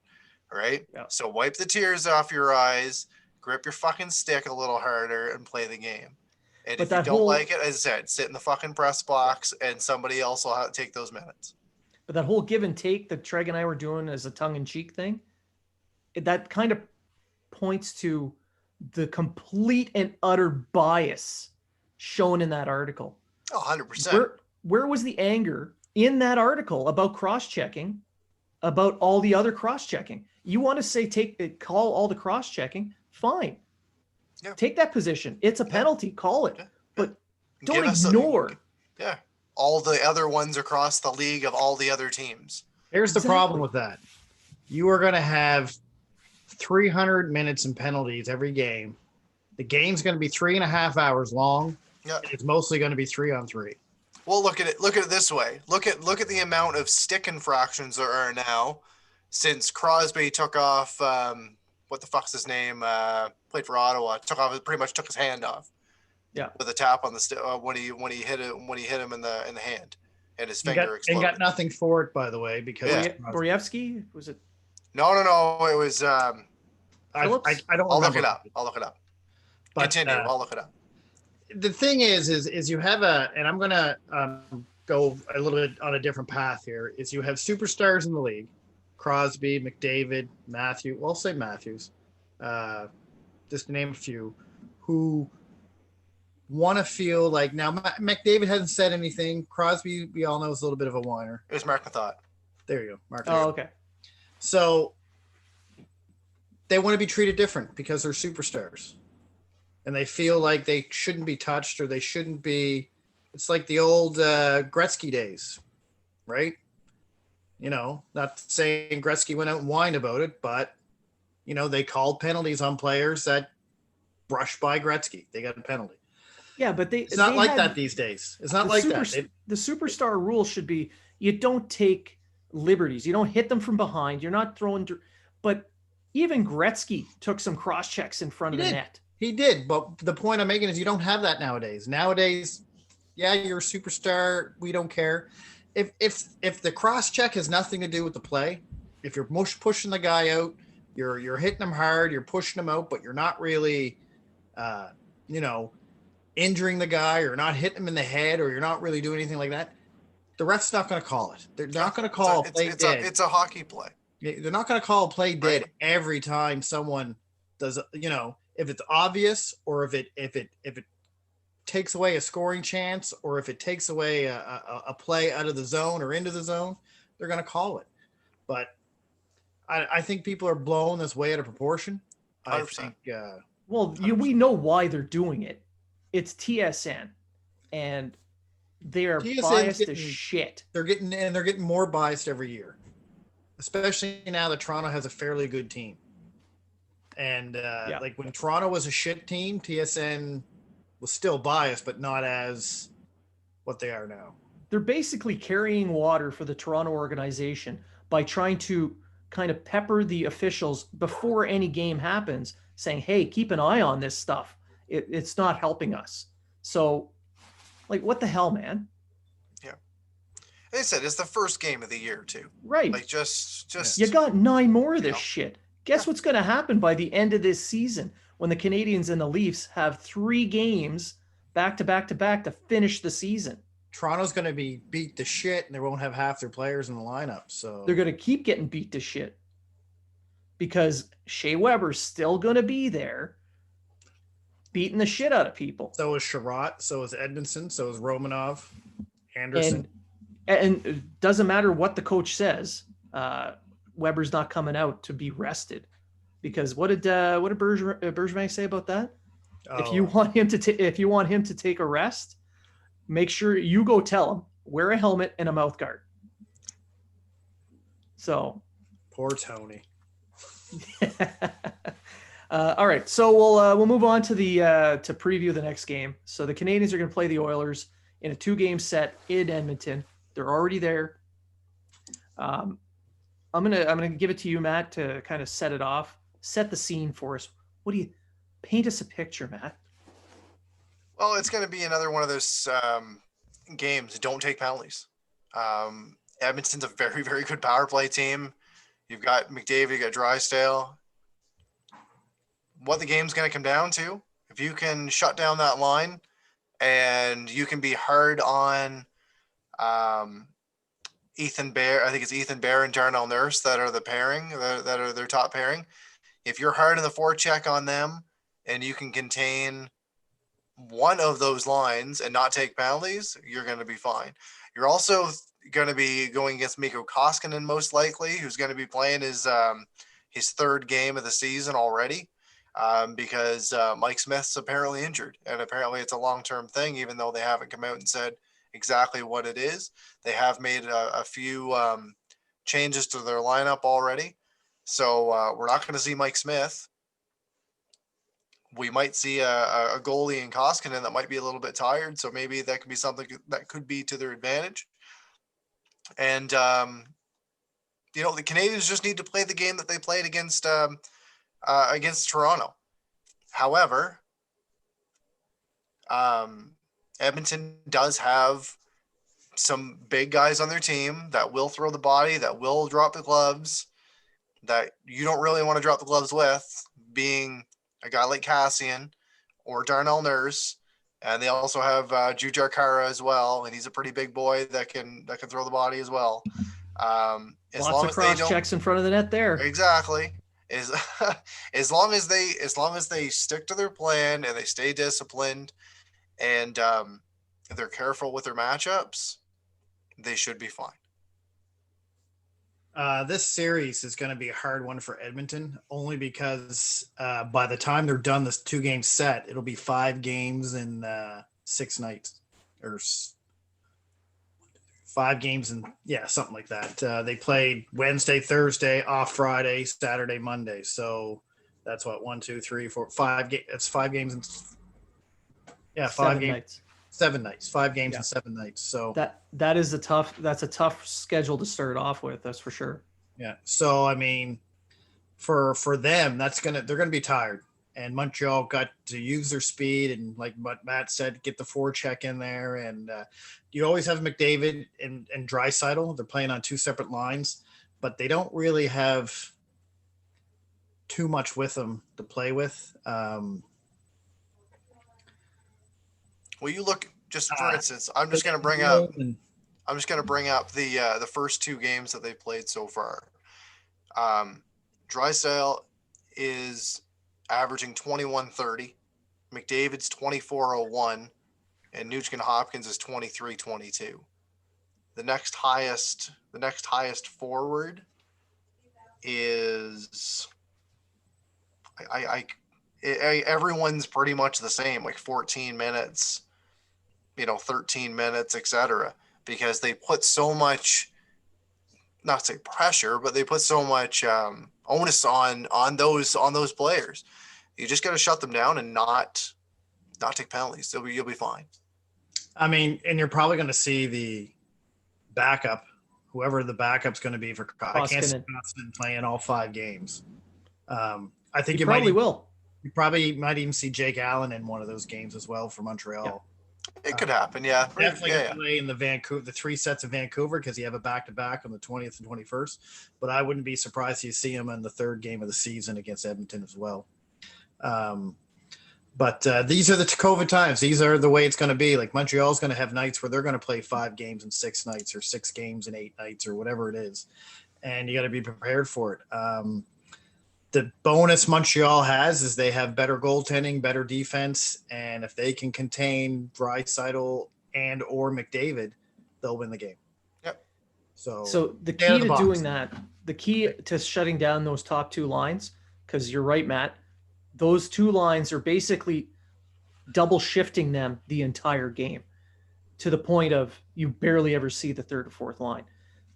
Speaker 3: Right? Yeah. So wipe the tears off your eyes, grip your fucking stick a little harder, and play the game. And if you don't like it, as I said, sit in the fucking press box and somebody else will have to take those minutes.
Speaker 1: But that whole give and take that Treg and I were doing as a tongue-in-cheek thing, that kind of points to the complete and utter bias shown in that article.
Speaker 3: 100%.
Speaker 1: Where was the anger in that article about cross-checking, about all the other cross-checking? You want to say call all the cross-checking, fine. Yeah. Take that position. It's a penalty. Call it. Yeah. But don't ignore.
Speaker 3: All the other ones across the league of all the other teams.
Speaker 2: Here's the problem with that. You are going to have 300 minutes and penalties every game. The game's going to be 3.5 hours long. Yeah. It's mostly going to be 3-on-3.
Speaker 3: Well, look at it this way. Look at the amount of stick infractions there are now since Crosby took off what the fuck's his name? Played for Ottawa. Pretty much took his hand off.
Speaker 1: Yeah.
Speaker 3: With a tap on the stick when he hit him in the hand, and his finger exploded.
Speaker 2: And got nothing for it, by the way, because
Speaker 1: Borjevsky, was it?
Speaker 3: No. It was. I don't. I'll look it up. But, continue. I'll look it up.
Speaker 2: The thing is you have and I'm gonna go a little bit on a different path here. Is you have superstars in the league, Crosby, McDavid, Matthews. Well, I'll say Matthews, just to name a few, who want to feel like, now McDavid hasn't said anything. Crosby, we all know, is a little bit of a whiner.
Speaker 3: It was Mark Mathot.
Speaker 2: There you go, Mark.
Speaker 1: Oh, okay.
Speaker 2: So they want to be treated different because they're superstars. And they feel like they shouldn't be touched, or they shouldn't be. It's like the old Gretzky days, right? Not saying Gretzky went out and whined about it, but, they called penalties on players that brushed by Gretzky. They got a penalty.
Speaker 1: Yeah, but
Speaker 2: it's not like that these days. It's not like that.
Speaker 1: The superstar rule should be, you don't take liberties. You don't hit them from behind. You're not throwing. But even Gretzky took some cross checks in front of the net.
Speaker 2: He did. But the point I'm making is you don't have that nowadays. Nowadays, yeah, you're a superstar. We don't care. If the cross check has nothing to do with the play, if you're pushing the guy out, you're hitting him hard, you're pushing him out, but you're not really, injuring the guy, or not hitting him in the head, or you're not really doing anything like that, the ref's not going to call it. They're not going to call a play dead.
Speaker 3: It's a hockey play.
Speaker 2: They're not going to call a play dead every time someone does. If it's obvious, or if it takes away a scoring chance, or if it takes away a play out of the zone or into the zone, they're going to call it. But I think people are blowing this way out of proportion.
Speaker 3: 100%.
Speaker 1: We know why they're doing it. It's TSN, and they are biased as shit.
Speaker 2: They're getting more biased every year, especially now that Toronto has a fairly good team. And like when Toronto was a shit team, TSN was still biased, but not as what they are now.
Speaker 1: They're basically carrying water for the Toronto organization by trying to kind of pepper the officials before any game happens, saying, hey, keep an eye on this stuff. It's not helping us. So, like, what the hell, man?
Speaker 3: Yeah. They said it's the first game of the year, too.
Speaker 1: Right.
Speaker 3: Like, just
Speaker 1: you got 9 more of this shit. Guess what's going to happen by the end of this season when the Canadiens and the Leafs have 3 games back to back to back to finish the season?
Speaker 2: Toronto's going to be beat to shit, and they won't have half their players in the lineup. So
Speaker 1: they're going to keep getting beat to shit because Shea Weber's still going to be there beating the shit out of people.
Speaker 2: So is Sherratt, so is Edmondson, so is Romanov, Anderson.
Speaker 1: And it doesn't matter what the coach says. Weber's not coming out to be rested, because what did Bergevin say about that? If you want him to take a rest, make sure you go tell him, wear a helmet and a mouth guard. So
Speaker 2: poor Tony.
Speaker 1: All right, so we'll move on to to preview the next game. So the Canadiens are going to play the Oilers in a 2-game set in Edmonton. They're already there. I'm gonna give it to you, Matt, to kind of set it off, set the scene for us. What do you paint us a picture, Matt?
Speaker 3: Well, it's going to be another one of those games. Don't take penalties. Edmonton's a very, very good power play team. You've got McDavid, you got Drysdale. What the game's going to come down to, if you can shut down that line and you can be hard on Ethan Bear, I think it's Ethan Bear and Darnell Nurse that are the pairing, that are their top pairing. If you're hard in the forecheck on them and you can contain one of those lines and not take penalties, you're going to be fine. You're also going to be going against Mikko Koskinen, most likely, who's going to be playing his 3rd game of the season already, because Mike Smith's apparently injured, and apparently it's a long-term thing, even though they haven't come out and said exactly what it is. They have made a few changes to their lineup already, so we're not going to see Mike Smith. We might see a goalie in Koskinen that might be a little bit tired, so maybe that could be something that could be to their advantage. And the Canadiens just need to play the game that they played against Toronto. However, Edmonton does have some big guys on their team that will throw the body, that will drop the gloves, that you don't really want to drop the gloves with, being a guy like Cassian or Darnell Nurse. And they also have Jujhar Khaira as well, and he's a pretty big boy that can throw the body as well.
Speaker 1: Lots of cross checks in front of the net there.
Speaker 3: Exactly. As long as they stick to their plan and they stay disciplined and they're careful with their matchups, they should be fine.
Speaker 2: This series is going to be a hard one for Edmonton, only because by the time they're done this 2-game set, it'll be 5 games in 6 nights, or 5 games in, something like that. They played Wednesday, Thursday, off Friday, Saturday, Monday. So that's what, 1, 2, 3, 4, 5 games. It's 5 games. 5 games.
Speaker 1: Nights.
Speaker 2: 7 nights, 5 games
Speaker 1: Yeah.
Speaker 2: in 7 nights. So
Speaker 1: That's a tough schedule to start off with. That's for sure.
Speaker 2: yeah. So I mean, for them, they're gonna be tired. And Montreal got to use their speed and, like what Matt said, get the forecheck in there. And you always have McDavid and Draisaitl. They're playing on 2 separate lines, but they don't really have too much with them to play with.
Speaker 3: Well, you look, just for instance, I'm just going to bring up the first 2 games that they played so far. Draisaitl is averaging 21-30, McDavid's 24-01, and Nugent Hopkins is 23-22. The next highest forward is everyone's pretty much the same, like 14 minutes, 13 minutes, etc. Because they put so much, not to say pressure, but they put so much onus on those players. You just got to shut them down and not take penalties. You'll be fine.
Speaker 2: I mean, and you're probably going to see the backup, whoever the backup's going to be for. I can't see Koskinen playing all 5 games. I think
Speaker 1: you probably will.
Speaker 2: You probably might even see Jake Allen in one of those games as well for Montreal.
Speaker 3: Yeah. It could happen, yeah.
Speaker 2: Definitely going to play in the 3 sets of Vancouver because you have a back-to-back on the 20th and 21st. But I wouldn't be surprised to see him in the 3rd game of the season against Edmonton as well. But these are the COVID times. These are the way it's going to be. Like Montreal's going to have nights where they're going to play 5 games in 6 nights or 6 games in 8 nights or whatever it is. And you got to be prepared for it. The bonus Montreal has is they have better goaltending, better defense. And if they can contain Draisaitl and or McDavid, they'll win the game.
Speaker 3: Yep.
Speaker 2: So
Speaker 1: the key to doing that, the key to shutting down those top 2 lines, because you're right, Matt, those 2 lines are basically double shifting them the entire game to the point of you barely ever see the 3rd or 4th line.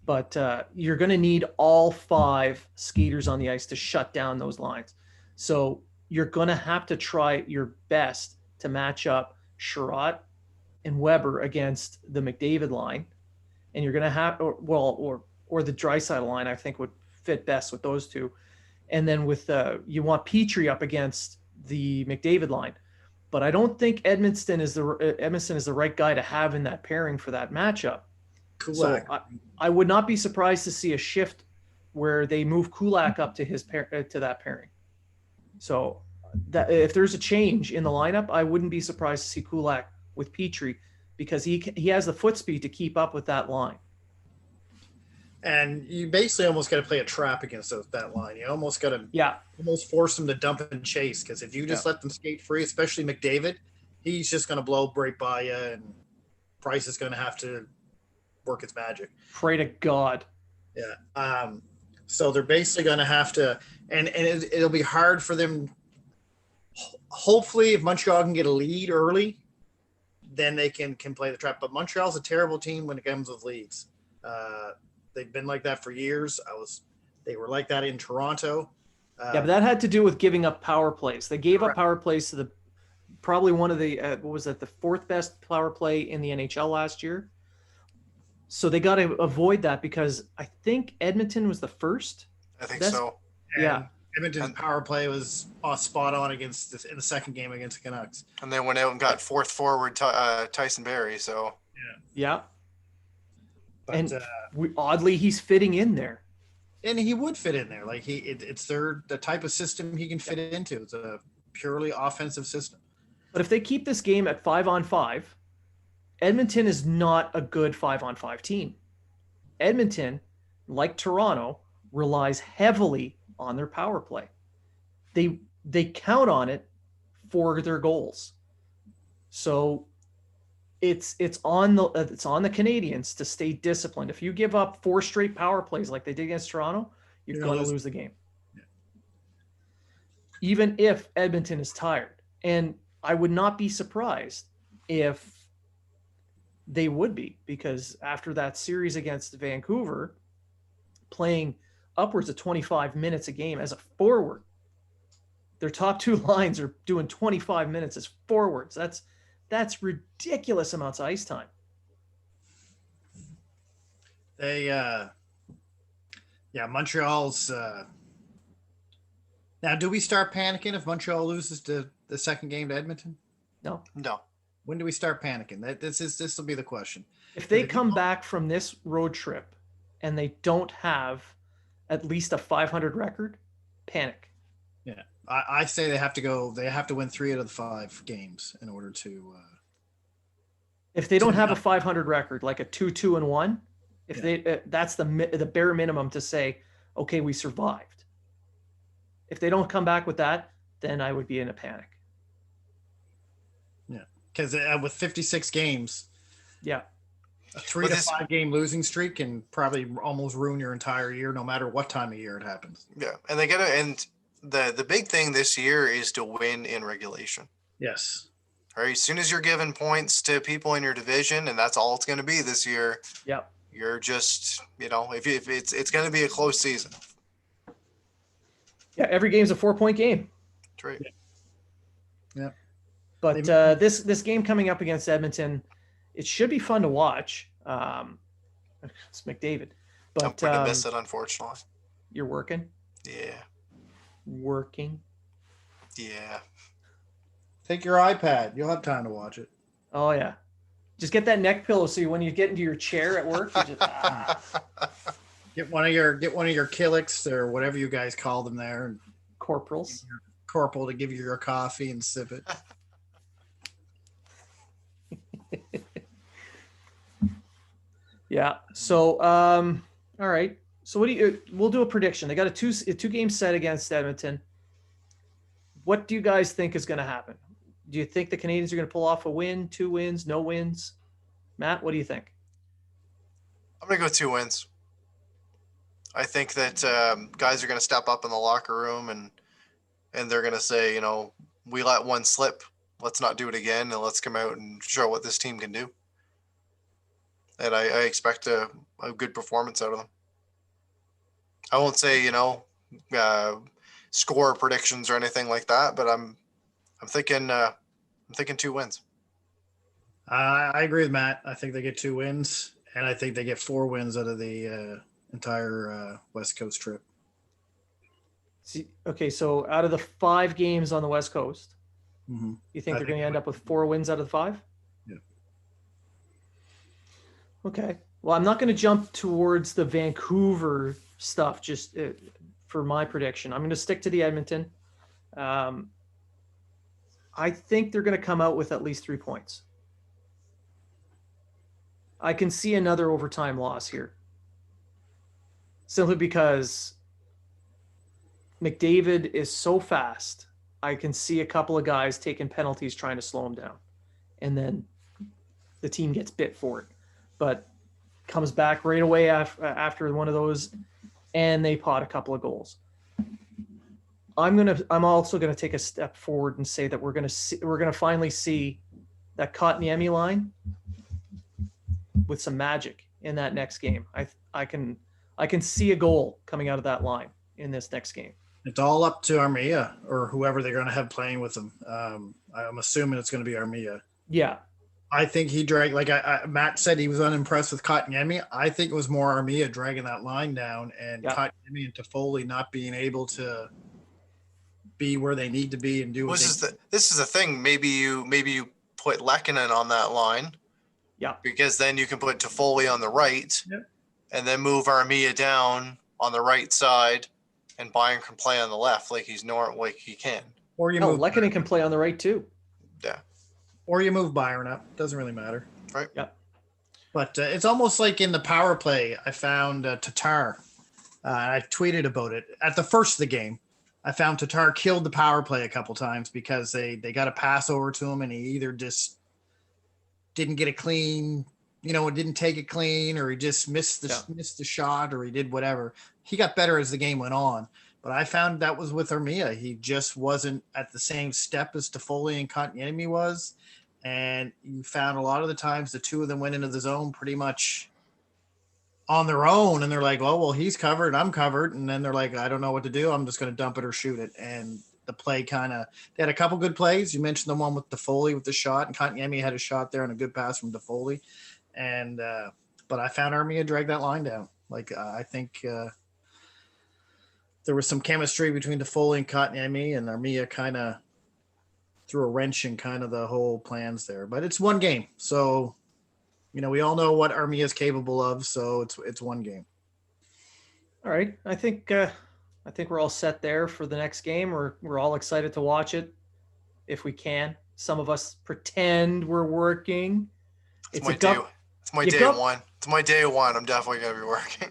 Speaker 1: But you're going to need all 5 skaters on the ice to shut down those lines. So you're going to have to try your best to match up Sherratt and Weber against the McDavid line. And you're going to have, or the Draisaitl line, I think would fit best with those 2. And then with you want Petrie up against the McDavid line. But I don't think Edmonton is the right guy to have in that pairing for that matchup.
Speaker 2: Kulak.
Speaker 1: So I would not be surprised to see a shift where they move Kulak up to to that pairing. So that if there's a change in the lineup, I wouldn't be surprised to see Kulak with Petrie because he has the foot speed to keep up with that line.
Speaker 2: And you basically almost got to play a trap against that line. You almost got to almost force them to dump and chase because if you just let them skate free, especially McDavid, he's just going to blow right by you, and Price is going to have to work its magic.
Speaker 1: Pray to God.
Speaker 2: Yeah. So they're basically going to have to, and it'll be hard for them. Hopefully, if Montreal can get a lead early, then they can play the trap. But Montreal's a terrible team when it comes with leads. They've been like that for years. They were like that in Toronto.
Speaker 1: But that had to do with giving up power plays. They gave up power plays to probably one of the the 4th best power play in the NHL last year. So they got to avoid that because I think Edmonton was the 1st.
Speaker 3: I think so.
Speaker 2: Yeah. Edmonton's power play was spot on in the 2nd game against the Canucks.
Speaker 3: And they went out and got 4th forward Tyson Barrie. So
Speaker 1: yeah. But, and
Speaker 2: oddly,
Speaker 1: he's fitting in there.
Speaker 2: And he would fit in there. Like it's the type of system he can fit into. It's a purely offensive system.
Speaker 1: But if they keep this game at 5-on-5, Edmonton is not a good 5-on-5 team. Edmonton, like Toronto, relies heavily on their power play. They count on it for their goals. So it's on the Canadiens to stay disciplined. If you give up 4 straight power plays like they did against Toronto, you're going to lose the game. Yeah. Even if Edmonton is tired. And I would not be surprised if they would be, because after that series against Vancouver, playing upwards of 25 minutes a game as a forward, their top 2 lines are doing 25 minutes as forwards. That's ridiculous amounts of ice time.
Speaker 2: Montreal's. Now, do we start panicking if Montreal loses the second game to Edmonton?
Speaker 1: No.
Speaker 2: When do we start panicking? This will be the question.
Speaker 1: If they come back from this road trip and they don't have at least a 500 record, panic.
Speaker 2: Yeah, I say they have to go. They have to win 3 out of the 5 games in order to.
Speaker 1: If they don't have a 500 record, like a 2-2-1, if they that's the bare minimum to say, okay, we survived. If they don't come back with that, then I would be in a panic.
Speaker 2: Yeah, because with 56 games,
Speaker 1: yeah,
Speaker 2: a 3 to 5 game losing streak can probably almost ruin your entire year, no matter what time of year it happens.
Speaker 3: Yeah, and they the big thing this year is to win in regulation.
Speaker 2: Yes.
Speaker 3: All right. As soon as you're giving points to people in your division, and that's all it's going to be this year.
Speaker 1: Yep.
Speaker 3: You're just, if it's going to be a close season.
Speaker 1: Yeah, every game's a 4-point game.
Speaker 3: That's right.
Speaker 2: Yeah.
Speaker 1: But this game coming up against Edmonton, it should be fun to watch. It's McDavid, but
Speaker 3: I'm going to miss it, unfortunately.
Speaker 1: You're working.
Speaker 3: Yeah.
Speaker 1: Working.
Speaker 3: Yeah.
Speaker 2: Take your iPad. You'll have time to watch it.
Speaker 1: Oh yeah. Just get that neck pillow so when you get into your chair at work, you just
Speaker 2: Get one of your Killicks or whatever you guys call them there, and
Speaker 1: corporals.
Speaker 2: Corporal to give you your coffee and sip it.
Speaker 1: Yeah. So all right. So we'll do a prediction. They got a two game set against Edmonton. What do you guys think is going to happen? Do you think the Canadians are going to pull off a win, 2 wins, no wins? Matt, what do you think?
Speaker 3: I'm going to go 2 wins. I think that guys are going to step up in the locker room and they're going to say, we let one slip. Let's not do it again, and let's come out and show what this team can do. And I expect a good performance out of them. I won't say, score predictions or anything like that, but I'm thinking 2 wins.
Speaker 2: I agree with Matt. I think they get 2 wins, and I think they get 4 wins out of the entire West Coast trip.
Speaker 1: See, okay, so out of the 5 games on the West Coast, you think they're going to end up with 4 wins out of the 5?
Speaker 2: Yeah.
Speaker 1: Okay. Well, I'm not going to jump towards the Vancouver stuff just for my prediction. I'm going to stick to the Edmonton. I think they're going to come out with at least 3 points. I can see another overtime loss here. Simply because McDavid is so fast. I can see a couple of guys taking penalties trying to slow him down. And then the team gets bit for it. But comes back right away after one of those, and they pot a couple of goals. I'm also gonna take a step forward and say that we're gonna finally see that Kotkaniemi line with some magic in that next game. I can see a goal coming out of that line in this next game.
Speaker 2: It's all up to Armia or whoever they're going to have playing with them. I'm assuming it's going to be Armia.
Speaker 1: Yeah.
Speaker 2: I think he dragged, Matt said he was unimpressed with Kotkaniemi. I think it was more Armia dragging that line down and Kotkaniemi and Toffoli not being able to be where they need to be and do what
Speaker 3: this is the thing. Maybe you put Lehkonen on that line.
Speaker 1: Yeah.
Speaker 3: Because then you can put Toffoli on the right.
Speaker 2: Yep.
Speaker 3: And then move Armia down on the right side, and Bayern can play on the left like he can.
Speaker 2: Or
Speaker 1: Lehkonen can play on the right too.
Speaker 3: Yeah.
Speaker 2: Or you move Byron up. Doesn't really matter.
Speaker 3: Right.
Speaker 1: Yeah.
Speaker 2: But it's almost like in the power play, I found Tatar. I tweeted about it at the first of the game. I found Tatar killed the power play a couple times because they got a pass over to him and he either just didn't get it clean, didn't take it clean, or he just missed the shot, or he did whatever. He got better as the game went on. But I found that was with Armia. He just wasn't at the same step as Toffoli and Kotkaniemi was. And you found a lot of the times the two of them went into the zone pretty much on their own. And they're like, well, he's covered, I'm covered. And then they're like, I don't know what to do. I'm just going to dump it or shoot it. And the play kind of, they had a couple good plays. You mentioned the one with Toffoli with the shot, and Kotkaniemi had a shot there and a good pass from Toffoli. And, but I found Armia dragged that line down. Like, I think there was some chemistry between Toffoli and Kotkaniemi, and Armia kind of threw a wrench in kind of the whole plans there. But it's one game. So, you know, we all know what Armia is capable of. So it's one game.
Speaker 1: All right. I think we're all set there for the next game. We're all excited to watch it if we can. Some of us pretend we're working.
Speaker 3: It's my day one. It's my day one. I'm definitely gonna be working.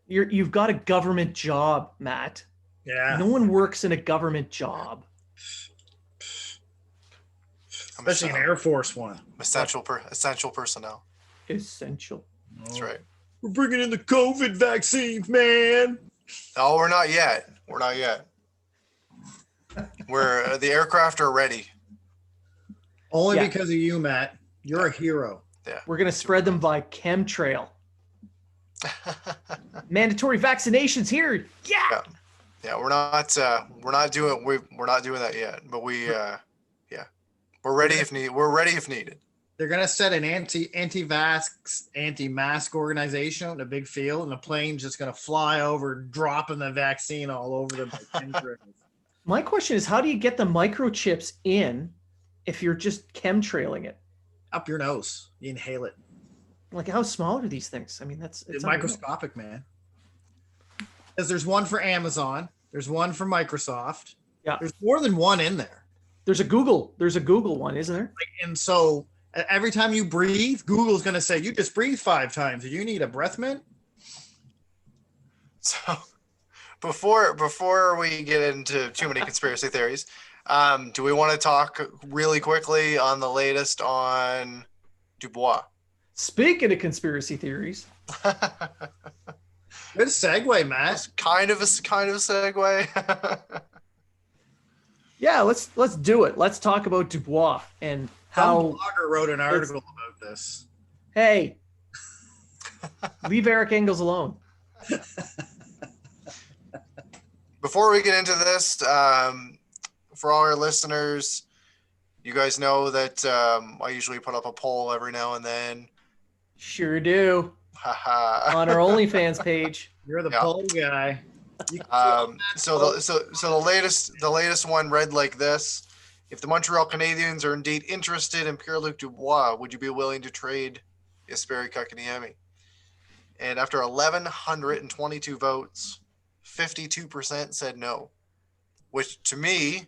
Speaker 1: You've got a government job, Matt.
Speaker 2: Yeah.
Speaker 1: No one works in a government job.
Speaker 2: Especially an Air Force one.
Speaker 3: Essential personnel.
Speaker 1: Essential.
Speaker 3: That's right.
Speaker 2: We're bringing in the COVID vaccines, man.
Speaker 3: No, we're not yet. We're the aircraft are ready.
Speaker 2: Only because of you, Matt. You're a hero.
Speaker 3: Yeah.
Speaker 1: We're gonna spread them by chemtrail. Mandatory vaccinations here. Yeah.
Speaker 3: Yeah, we're not doing that yet, but we're ready if needed. We're ready if needed.
Speaker 2: They're gonna set an anti-mask organization in a big field, and the plane's just gonna fly over, dropping the vaccine all over them.
Speaker 1: My question is, how do you get the microchips in if you're just chemtrailing it?
Speaker 2: Up your nose, you inhale it.
Speaker 1: Like, how small are these things? I mean, it's
Speaker 2: microscopic, man. Because there's one for Amazon, there's one for Microsoft.
Speaker 1: Yeah,
Speaker 2: there's more than one in there.
Speaker 1: There's a Google one, isn't there?
Speaker 2: And so every time you breathe, Google's going to say, you just breathed 5 times. Do you need a breath mint?
Speaker 3: So before we get into too many conspiracy theories, do we want to talk really quickly on the latest on Dubois?
Speaker 1: Speaking of conspiracy theories.
Speaker 2: Good segue, Matt.
Speaker 3: It's kind of a segue.
Speaker 1: Yeah, let's do it. Let's talk about Dubois and how
Speaker 2: some blogger wrote an article about this.
Speaker 1: Hey, leave Eric Engels alone.
Speaker 3: Before we get into this, for all our listeners, you guys know that I usually put up a poll every now and then.
Speaker 1: Sure do. On our OnlyFans page.
Speaker 2: You're the poll guy.
Speaker 3: So the latest one read like this: if the Montreal Canadiens are indeed interested in Pierre-Luc Dubois, would you be willing to trade Jesperi Kotkaniemi? And after 1,122 votes, 52% said no, which to me,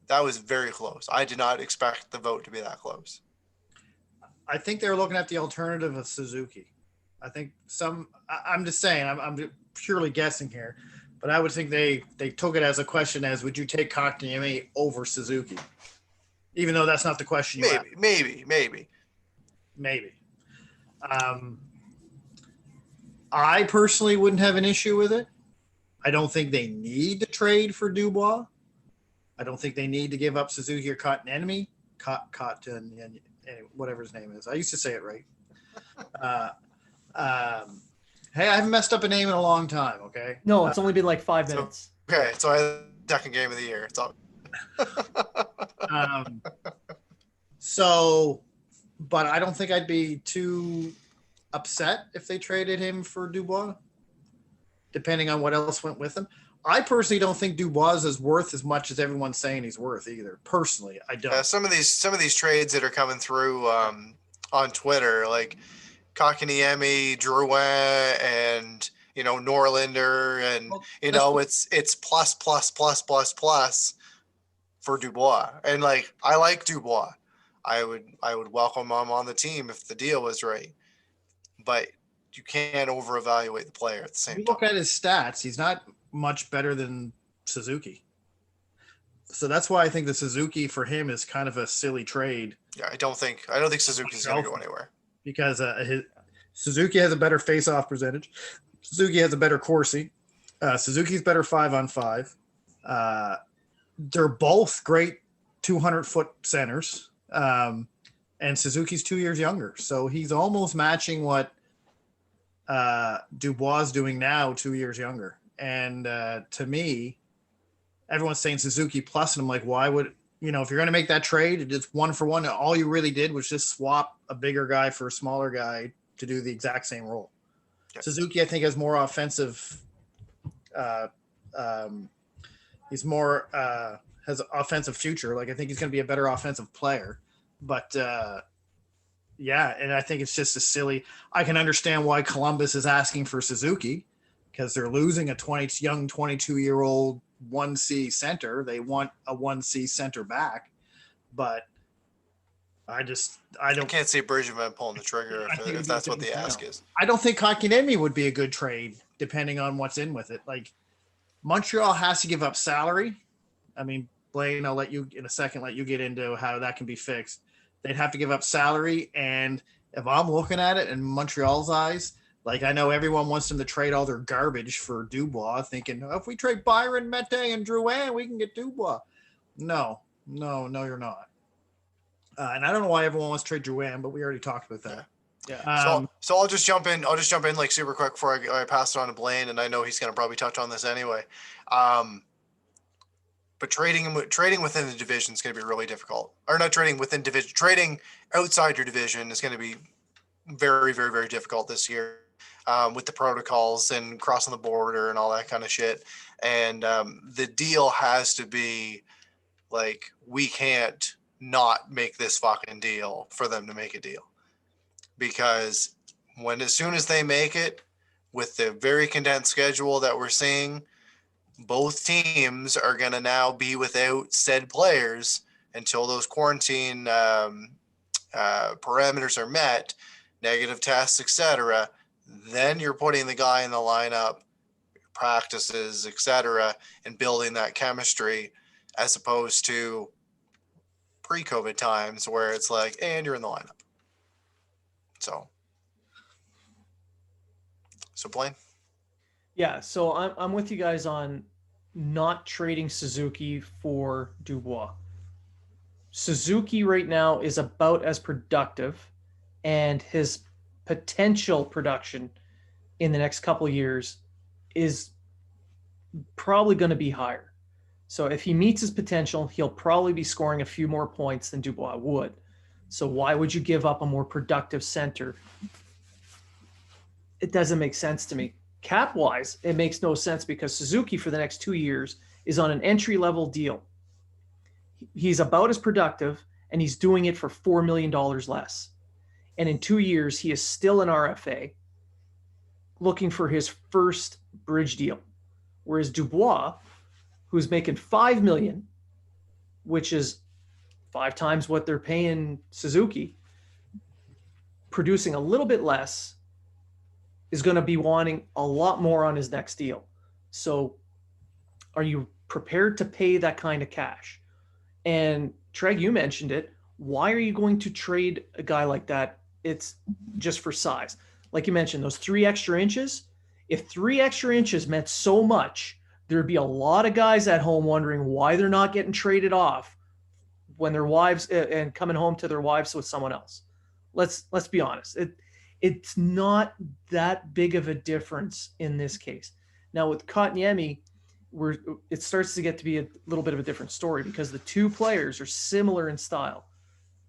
Speaker 3: that was very close. I did not expect the vote to be that close.
Speaker 2: I think they were looking at the alternative of Suzuki. I think I'm just saying, I'm purely guessing here, but I would think they took it as a question as, would you take Kotkaniemi over Suzuki? Even though that's not the question you asked.
Speaker 3: Maybe.
Speaker 2: I personally wouldn't have an issue with it. I don't think they need to trade for Dubois. I don't think they need to give up Suzuki or Kotkaniemi. Whatever his name is. I used to say it right. Hey, I haven't messed up a name in a long time, okay?
Speaker 1: No, it's only been like 5 minutes.
Speaker 3: Okay, so I had the second game of the year. It's all.
Speaker 2: But I don't think I'd be too upset if they traded him for Dubois, depending on what else went with him. I personally don't think Dubois is worth as much as everyone's saying he's worth either. Personally, I don't.
Speaker 3: Some of these trades that are coming through on Twitter, like Kotkaniemi, Drouin, and Norlinder, and it's plus for Dubois. And like, I like Dubois. I would welcome him on the team if the deal was right. But you can't over-evaluate the player at the same time.
Speaker 2: Look at his stats. He's not much better than Suzuki. So that's why I think the Suzuki for him is kind of a silly trade.
Speaker 3: Yeah, I don't think Suzuki's going to go anywhere.
Speaker 2: Because Suzuki has a better face-off percentage. Suzuki has a better Corsi. Suzuki's better 5-on-5. They're both great 200-foot centers. And Suzuki's 2 years younger. So he's almost matching what Dubois is doing now, 2 years younger. And to me, everyone's saying Suzuki plus, and I'm like, why would if you're going to make that trade, it's 1-for-1. All you really did was just swap a bigger guy for a smaller guy to do the exact same role.
Speaker 3: Yep.
Speaker 2: Suzuki, I think, has more offensive. He's more has an offensive future. Like I think he's going to be a better offensive player, but yeah, and I think it's just a silly. I can understand why Columbus is asking for Suzuki because they're losing a young 22-year-old 1C center. They want a 1C center back, but I
Speaker 3: can't see Bergevin pulling the trigger if that's what the ask is.
Speaker 2: I don't think Kotkaniemi would be a good trade depending on what's in with it. Like Montreal has to give up salary. I mean, Blaine, I'll let you in a second, let you get into how that can be fixed. They'd have to give up salary. And if I'm looking at it in Montreal's eyes, like I know everyone wants them to trade all their garbage for Dubois, thinking if we trade Byron, Mete, and Drouin, we can get Dubois. No, you're not. And I don't know why everyone wants to trade Drouin, but we already talked about that.
Speaker 1: Yeah.
Speaker 3: So I'll just jump in. I'll just jump in like super quick before I pass it on to Blaine, and I know he's going to probably touch on this anyway. But trading within the division is going to be really difficult. Or not trading within division. Trading outside your division is going to be very, very, very difficult this year. With the protocols and crossing the border and all that kind of shit. And the deal has to be like, we can't not make this fucking deal for them to make a deal. Because as soon as they make it, with the very condensed schedule that we're seeing, both teams are going to now be without said players until those quarantine parameters are met, negative tests, etc. Then you're putting the guy in the lineup, practices, etc., and building that chemistry, as opposed to pre-COVID times where it's like, and you're in the lineup. So Blaine?
Speaker 1: Yeah, so I'm with you guys on not trading Suzuki for Dubois. Suzuki right now is about as productive, and his potential production in the next couple of years is probably going to be higher. So if he meets his potential, he'll probably be scoring a few more points than Dubois would. So why would you give up a more productive center? It doesn't make sense to me. Cap-wise, it makes no sense because Suzuki for the next 2 years is on an entry-level deal. He's about as productive, and he's doing it for $4 million less. And in 2 years, he is still an RFA looking for his first bridge deal. Whereas Dubois, who's making $5 million, which is 5 times what they're paying Suzuki, producing a little bit less, is going to be wanting a lot more on his next deal. So are you prepared to pay that kind of cash? And Treg, you mentioned it. Why are you going to trade a guy like that? It's just for size. Like you mentioned, those 3 extra inches. If 3 extra inches meant so much, there'd be a lot of guys at home wondering why they're not getting traded off when their wives and coming home to their wives with someone else. Let's be honest. It's not that big of a difference in this case. Now with Kotkaniemi, it starts to get to be a little bit of a different story because the 2 players are similar in style.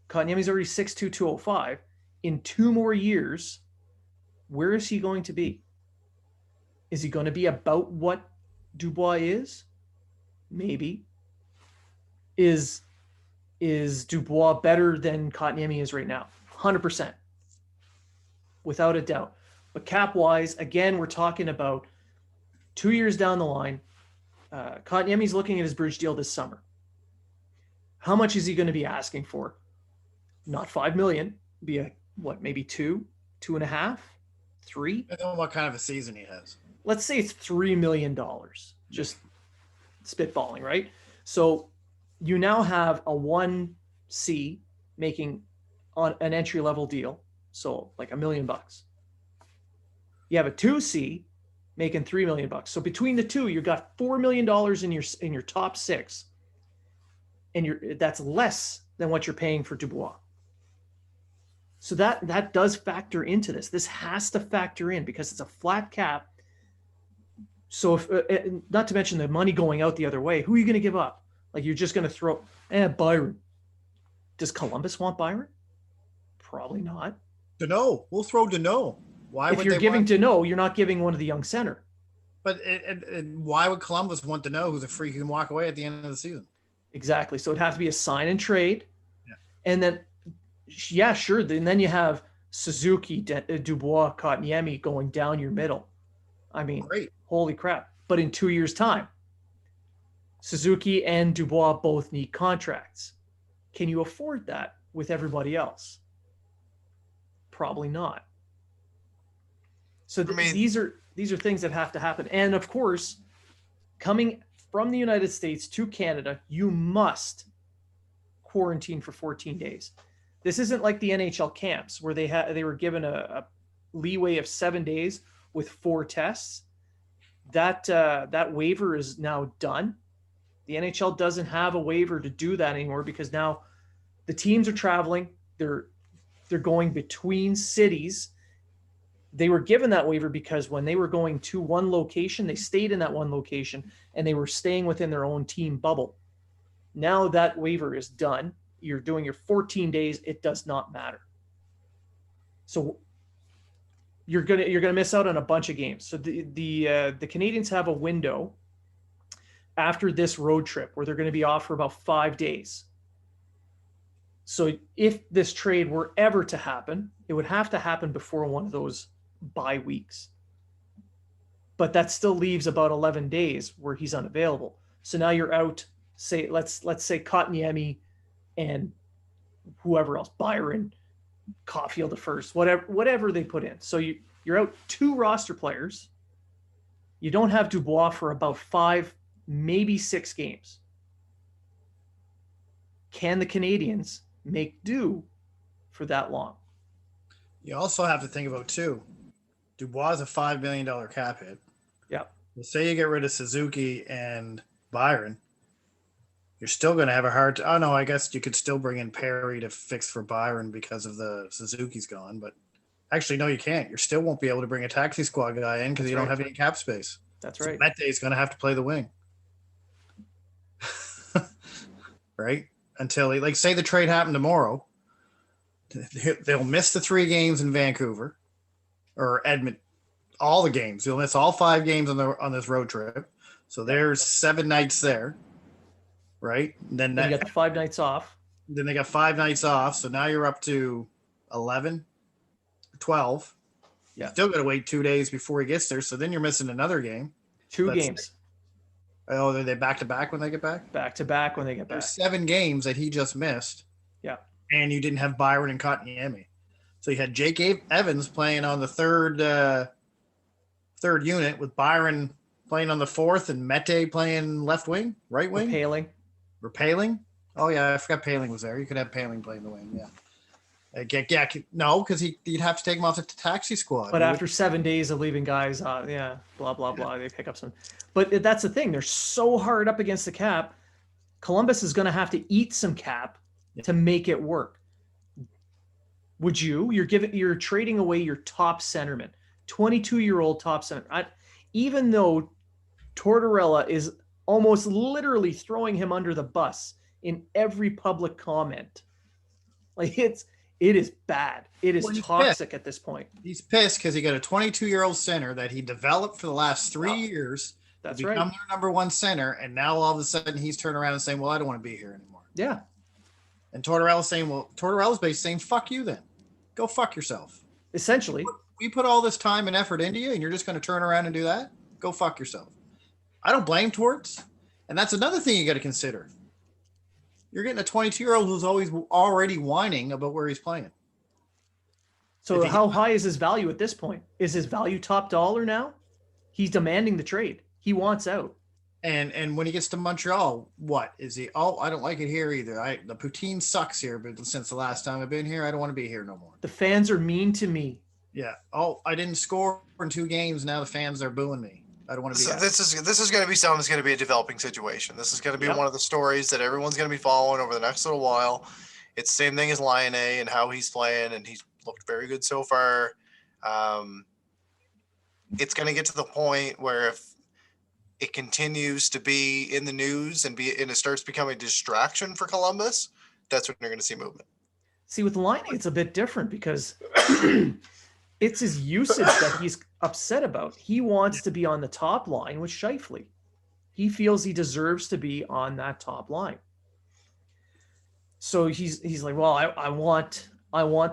Speaker 1: Kotkaniemi's already 6'2", 205. In 2 more years, where is he going to be? Is he going to be about what Dubois is? Maybe. Is Dubois better than Kotkaniemi is right now? 100%. Without a doubt. But cap-wise, again, we're talking about 2 years down the line. Kotkaniemi's looking at his bridge deal this summer. How much is he going to be asking for? Not $5 million. Be maybe 2, 2.5, 3?
Speaker 2: I don't know what kind of a season he has.
Speaker 1: Let's say it's $3 million. Just spitballing, right? So you now have a 1C making on an entry-level deal. So like $1 million. You have a 2C making $3 million. So between the two, you've got $4 million in your top 6, and that's less than what you're paying for Dubois. So that does factor into this. This has to factor in because it's a flat cap. So if not to mention the money going out the other way, who are you going to give up? Like you're just going to throw Byron. Does Columbus want Byron? Probably not.
Speaker 2: Deneau. We'll throw Deneau. Why
Speaker 1: If
Speaker 2: would
Speaker 1: you're
Speaker 2: they
Speaker 1: giving
Speaker 2: want?
Speaker 1: Deneau, you're not giving one of the young center.
Speaker 2: But why would Columbus want Deneau, who's a freak who can walk away at the end of the season?
Speaker 1: Exactly. So it'd have to be a sign and trade.
Speaker 2: Yeah.
Speaker 1: And then, yeah, sure. And then you have Suzuki, Dubois, Kotkaniemi going down your middle. I mean,
Speaker 2: Great.
Speaker 1: Holy crap. But in 2 years' time, Suzuki and Dubois both need contracts. Can you afford that with everybody else? Probably not. So these are things that have to happen. And of course, coming from the United States to Canada, you must quarantine for 14 days. This isn't like the NHL camps where they were given a leeway of 7 days with 4 tests. That waiver is now done. The NHL doesn't have a waiver to do that anymore because now the teams are traveling. They're going between cities. They were given that waiver because when they were going to one location, they stayed in that one location and they were staying within their own team bubble. Now that waiver is done. You're doing your 14 days. It does not matter. So you're gonna miss out on a bunch of games. So the Canadians have a window after this road trip where they're going to be off for about 5 days. So if this trade were ever to happen, it would have to happen before one of those bye weeks. But that still leaves about 11 days where he's unavailable. So now you're out, say, let's say Kotkaniemi and whoever else, Byron, Caulfield at first, whatever they put in. So you're out 2 roster players. You don't have Dubois for about 5, maybe 6 games. Can the Canadians make do for that long?
Speaker 2: You also have to think about too. Dubois is a $5 million cap hit.
Speaker 1: Yeah.
Speaker 2: Well, say you get rid of Suzuki and Byron, you're still going to have a hard. Oh no, I guess you could still bring in Perry to fix for Byron because of the Suzuki's gone. But actually, no, you can't. You still won't be able to bring a taxi squad guy in because you don't have any cap space.
Speaker 1: That's right.
Speaker 2: So Mete is going to have to play the wing, right? Until he, like, say the trade happened tomorrow, they'll miss the 3 games in Vancouver or Edmonton, all the games. They'll miss all 5 games on this road trip. So there's 7 nights there, right? And then
Speaker 1: you got the 5 nights off.
Speaker 2: Then they got 5 nights off. So now you're up to 11, 12.
Speaker 1: Yeah.
Speaker 2: Still got to wait 2 days before he gets there. So then you're missing another game.
Speaker 1: 2 games.
Speaker 2: Oh, are they back to back when they get back?
Speaker 1: Back to back when they get back.
Speaker 2: There's 7 games that he just missed.
Speaker 1: Yeah.
Speaker 2: And you didn't have Byron and Kotkaniemi. So you had Jake Evans playing on the third unit with Byron playing on the 4th and Mete playing left wing, right wing. Paling. Oh yeah, I forgot Paling was there. You could have Paling playing the wing. Yeah. No, because you'd have to take him off the taxi squad.
Speaker 1: But after 7 days of leaving guys, blah blah blah, they pick up some. But that's the thing; they're so hard up against the cap. Columbus is going to have to eat some cap to make it work. Would you? You're trading away your top centerman, 22-year-old top center. Even though Tortorella is almost literally throwing him under the bus in every public comment, like it is bad. It is toxic at this point.
Speaker 2: He's pissed because he got a 22-year-old center that he developed for the last 3 years.
Speaker 1: That's
Speaker 2: to become their number 1 center, and now all of a sudden he's turning around and saying, "Well, I don't want to be here anymore."
Speaker 1: Yeah.
Speaker 2: And Tortorella's saying, "Well, Tortorella's basically saying, fuck you then. Go fuck yourself."
Speaker 1: Essentially.
Speaker 2: We put all this time and effort into you, and you're just going to turn around and do that? Go fuck yourself. I don't blame Torts. And that's another thing you got to consider. You're getting a 22-year-old who's already whining about where he's playing.
Speaker 1: So how high is his value at this point? Is his value top dollar now? He's demanding the trade. He wants out.
Speaker 2: And when he gets to Montreal, what is he? Oh, I don't like it here either. The poutine sucks here, but since the last time I've been here, I don't want to be here no more.
Speaker 1: The fans are mean to me.
Speaker 2: Yeah. Oh, I didn't score in 2 games. Now the fans are booing me. I don't want to be.
Speaker 3: So this is going to be something that's going to be a developing situation. This is going to be one of the stories that everyone's going to be following over the next little while. It's the same thing as Lion A and how he's playing, and he's looked very good so far. It's going to get to the point where if it continues to be in the news and it starts becoming a distraction for Columbus, that's when you're going to see movement.
Speaker 1: See, with Laine, it's a bit different because it's his usage that he's upset about. He wants to be on the top line with Scheifele. He feels he deserves to be on that top line. So he's like, well, I want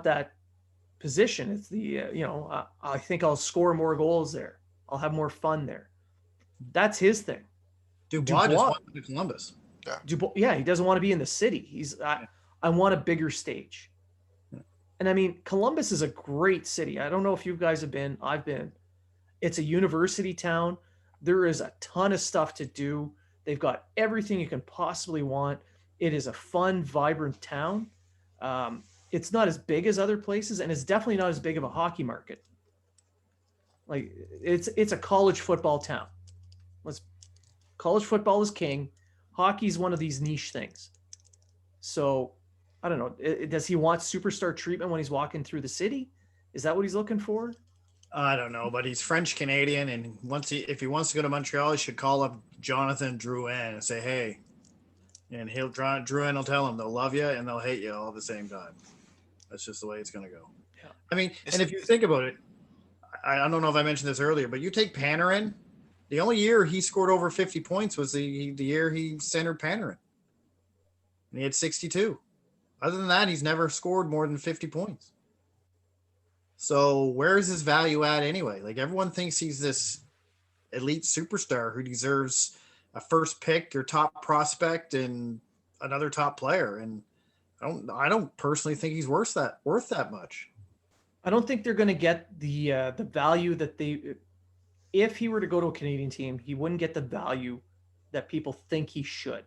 Speaker 1: that position. It's the I think I'll score more goals there. I'll have more fun there. That's his thing.
Speaker 2: Dubois just went to Columbus.
Speaker 3: Yeah.
Speaker 1: Dubois, he doesn't want to be in the city. I want a bigger stage. Yeah. And I mean, Columbus is a great city. I don't know if you guys have been. I've been. It's a university town. There is a ton of stuff to do. They've got everything you can possibly want. It is a fun, vibrant town. It's not as big as other places, and it's definitely not as big of a hockey market. Like it's a college football town. College football is king. Hockey is one of these niche things. So I don't know. Does he want superstar treatment when he's walking through the city? Is that what he's looking for?
Speaker 2: I don't know, but he's French Canadian, and if he wants to go to Montreal, he should call up Jonathan Drouin and say, "Hey," and Drouin will tell him they'll love you and they'll hate you all at the same time. That's just the way it's going to go. Yeah. I mean, and if you think about it, I don't know if I mentioned this earlier, but you take Panarin. The only year he scored over 50 points was the year he centered Panarin, and he had 62. Other than that, he's never scored more than 50 points. So where is his value at anyway? Like everyone thinks he's this elite superstar who deserves a first pick, your top prospect, and another top player. And I don't personally think he's worth that much.
Speaker 1: I don't think they're going to get the value that they. If he were to go to a Canadian team, he wouldn't get the value that people think he should,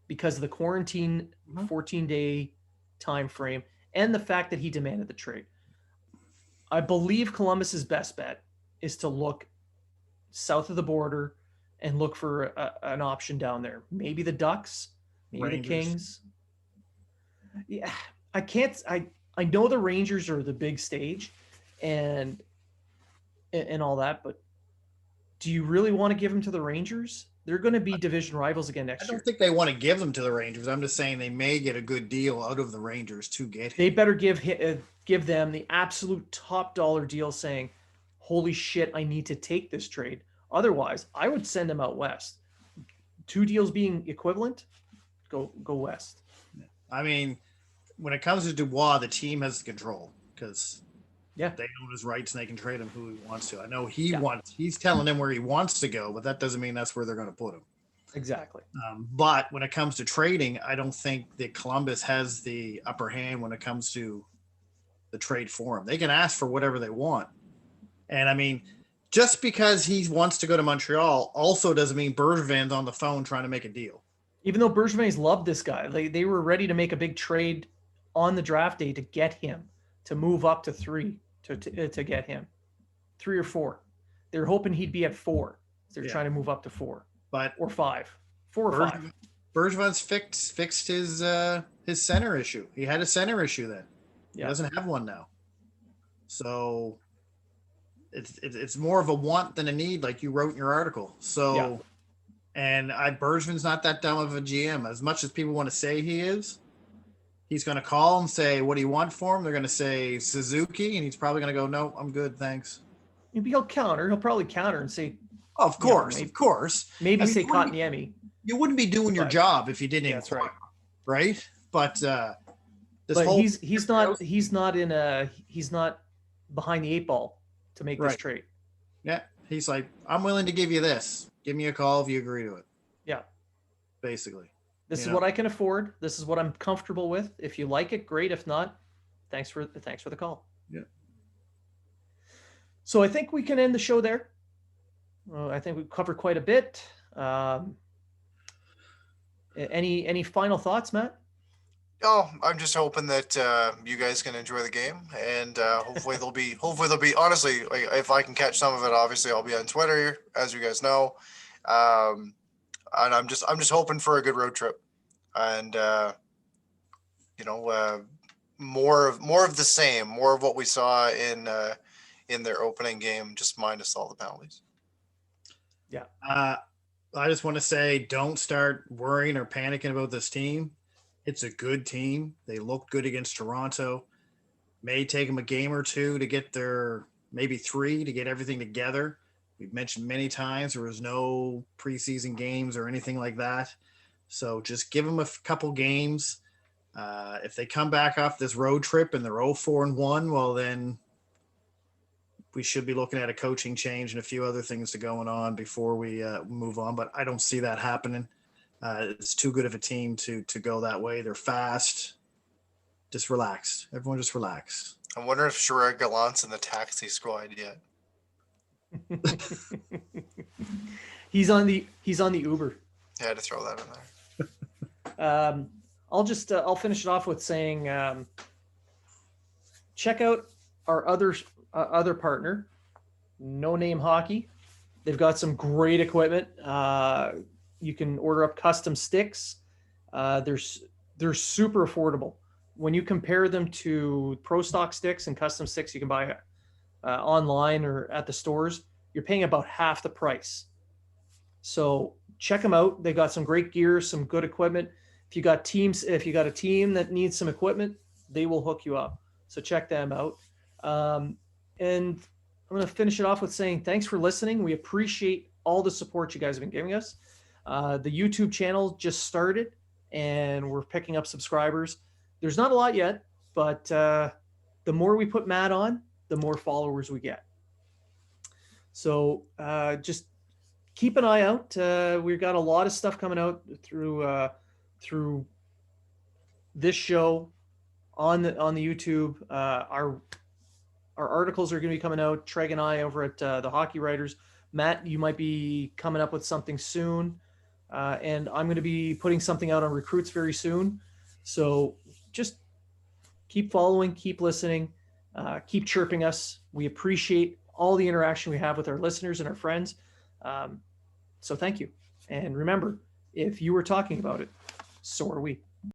Speaker 1: because of the quarantine 14-day time frame and the fact that he demanded the trade. I believe Columbus's best bet is to look south of the border and look for an option down there. Maybe the Ducks, maybe Rangers. The Kings. Yeah, I can't. I know the Rangers are the big stage, and all that, but do you really want to give him to the Rangers? They're going to be division rivals again next year.
Speaker 2: I don't think they want to give them to the Rangers. I'm just saying they may get a good deal out of the Rangers to get him.
Speaker 1: They better give them the absolute top dollar deal saying, holy shit, I need to take this trade. Otherwise, I would send him out west. 2 deals being equivalent, go west.
Speaker 2: I mean, when it comes to Dubois, the team has control because they own his rights and they can trade him who he wants to. I know he's telling them where he wants to go, but that doesn't mean that's where they're going to put him.
Speaker 1: Exactly.
Speaker 2: But when it comes to trading, I don't think that Columbus has the upper hand when it comes to the trade for him. They can ask for whatever they want. And I mean, just because he wants to go to Montreal also doesn't mean Bergevin's on the phone trying to make a deal.
Speaker 1: Even though Bergevin's loved this guy, they were ready to make a big trade on the draft day to get him, to move up to 3, to get him 3 or 4. They're hoping he'd be at 4. They're trying to move up to 4, or 5, 4 or 5.
Speaker 2: Bergevin's fixed his center issue. He had a center issue then. He doesn't have one now. So it's more of a want than a need, like you wrote in your article. So, and Bergevin's not that dumb of a GM. As much as people want to say he is, he's going to call and say, what do you want for him? They're going to say Suzuki, and he's probably going to go, no, I'm good, thanks.
Speaker 1: Maybe he'll probably counter and say,
Speaker 2: oh, of course.
Speaker 1: Maybe say Kotkaniemi.
Speaker 2: You wouldn't be doing your job if you didn't. That's right. But
Speaker 1: he's not behind the 8 ball to make this trade.
Speaker 2: Yeah, he's like, I'm willing to give you this. Give me a call if you agree to it. Yeah, basically.
Speaker 1: This is what I can afford. This is what I'm comfortable with. If you like it, great. If not, thanks for the call.
Speaker 2: Yeah.
Speaker 1: So I think we can end the show there. I think we've covered quite a bit. Any final thoughts, Matt?
Speaker 3: Oh, I'm just hoping that you guys can enjoy the game, and hopefully there'll be honestly, like, if I can catch some of it, obviously I'll be on Twitter, as you guys know, and I'm just hoping for a good road trip, and more of the same, more of what we saw in their opening game, just minus all the penalties.
Speaker 1: Yeah.
Speaker 2: I just want to say, don't start worrying or panicking about this team. It's a good team. They looked good against Toronto. May take them a game or two to get their, maybe 3 to get everything together. We've mentioned many times there was no preseason games or anything like that. So just give them a couple games. If they come back off this road trip and they're 0-4-1, well, then we should be looking at a coaching change and a few other things to going on before we move on. But I don't see that happening. It's too good of a team to go that way. They're fast. Just relax. Everyone just relax.
Speaker 3: I wonder if Gerard Gallant's in the taxi squad yet.
Speaker 1: He's on the Uber.
Speaker 3: Yeah, I had to throw that in there.
Speaker 1: I'll finish it off with saying, check out our other partner, No Name Hockey. They've got some great equipment. You can order up custom sticks. They're super affordable. When you compare them to pro stock sticks and custom sticks you can buy online or at the stores, you're paying about half the price. So check them out. They got some great gear, some good equipment. If you got a team that needs some equipment, they will hook you up. So check them out. And I'm going to finish it off with saying thanks for listening. We appreciate all the support you guys have been giving us. The YouTube channel just started and we're picking up subscribers. There's not a lot yet, but the more we put Matt on, the more followers we get. So just keep an eye out. We've got a lot of stuff coming out through this show on the YouTube. Our articles are going to be coming out. Treg and I over at the Hockey Writers. Matt, you might be coming up with something soon. And I'm going to be putting something out on recruits very soon. So just keep following, keep listening, keep chirping us. We appreciate all the interaction we have with our listeners and our friends. So thank you. And remember, if you were talking about it, so are we.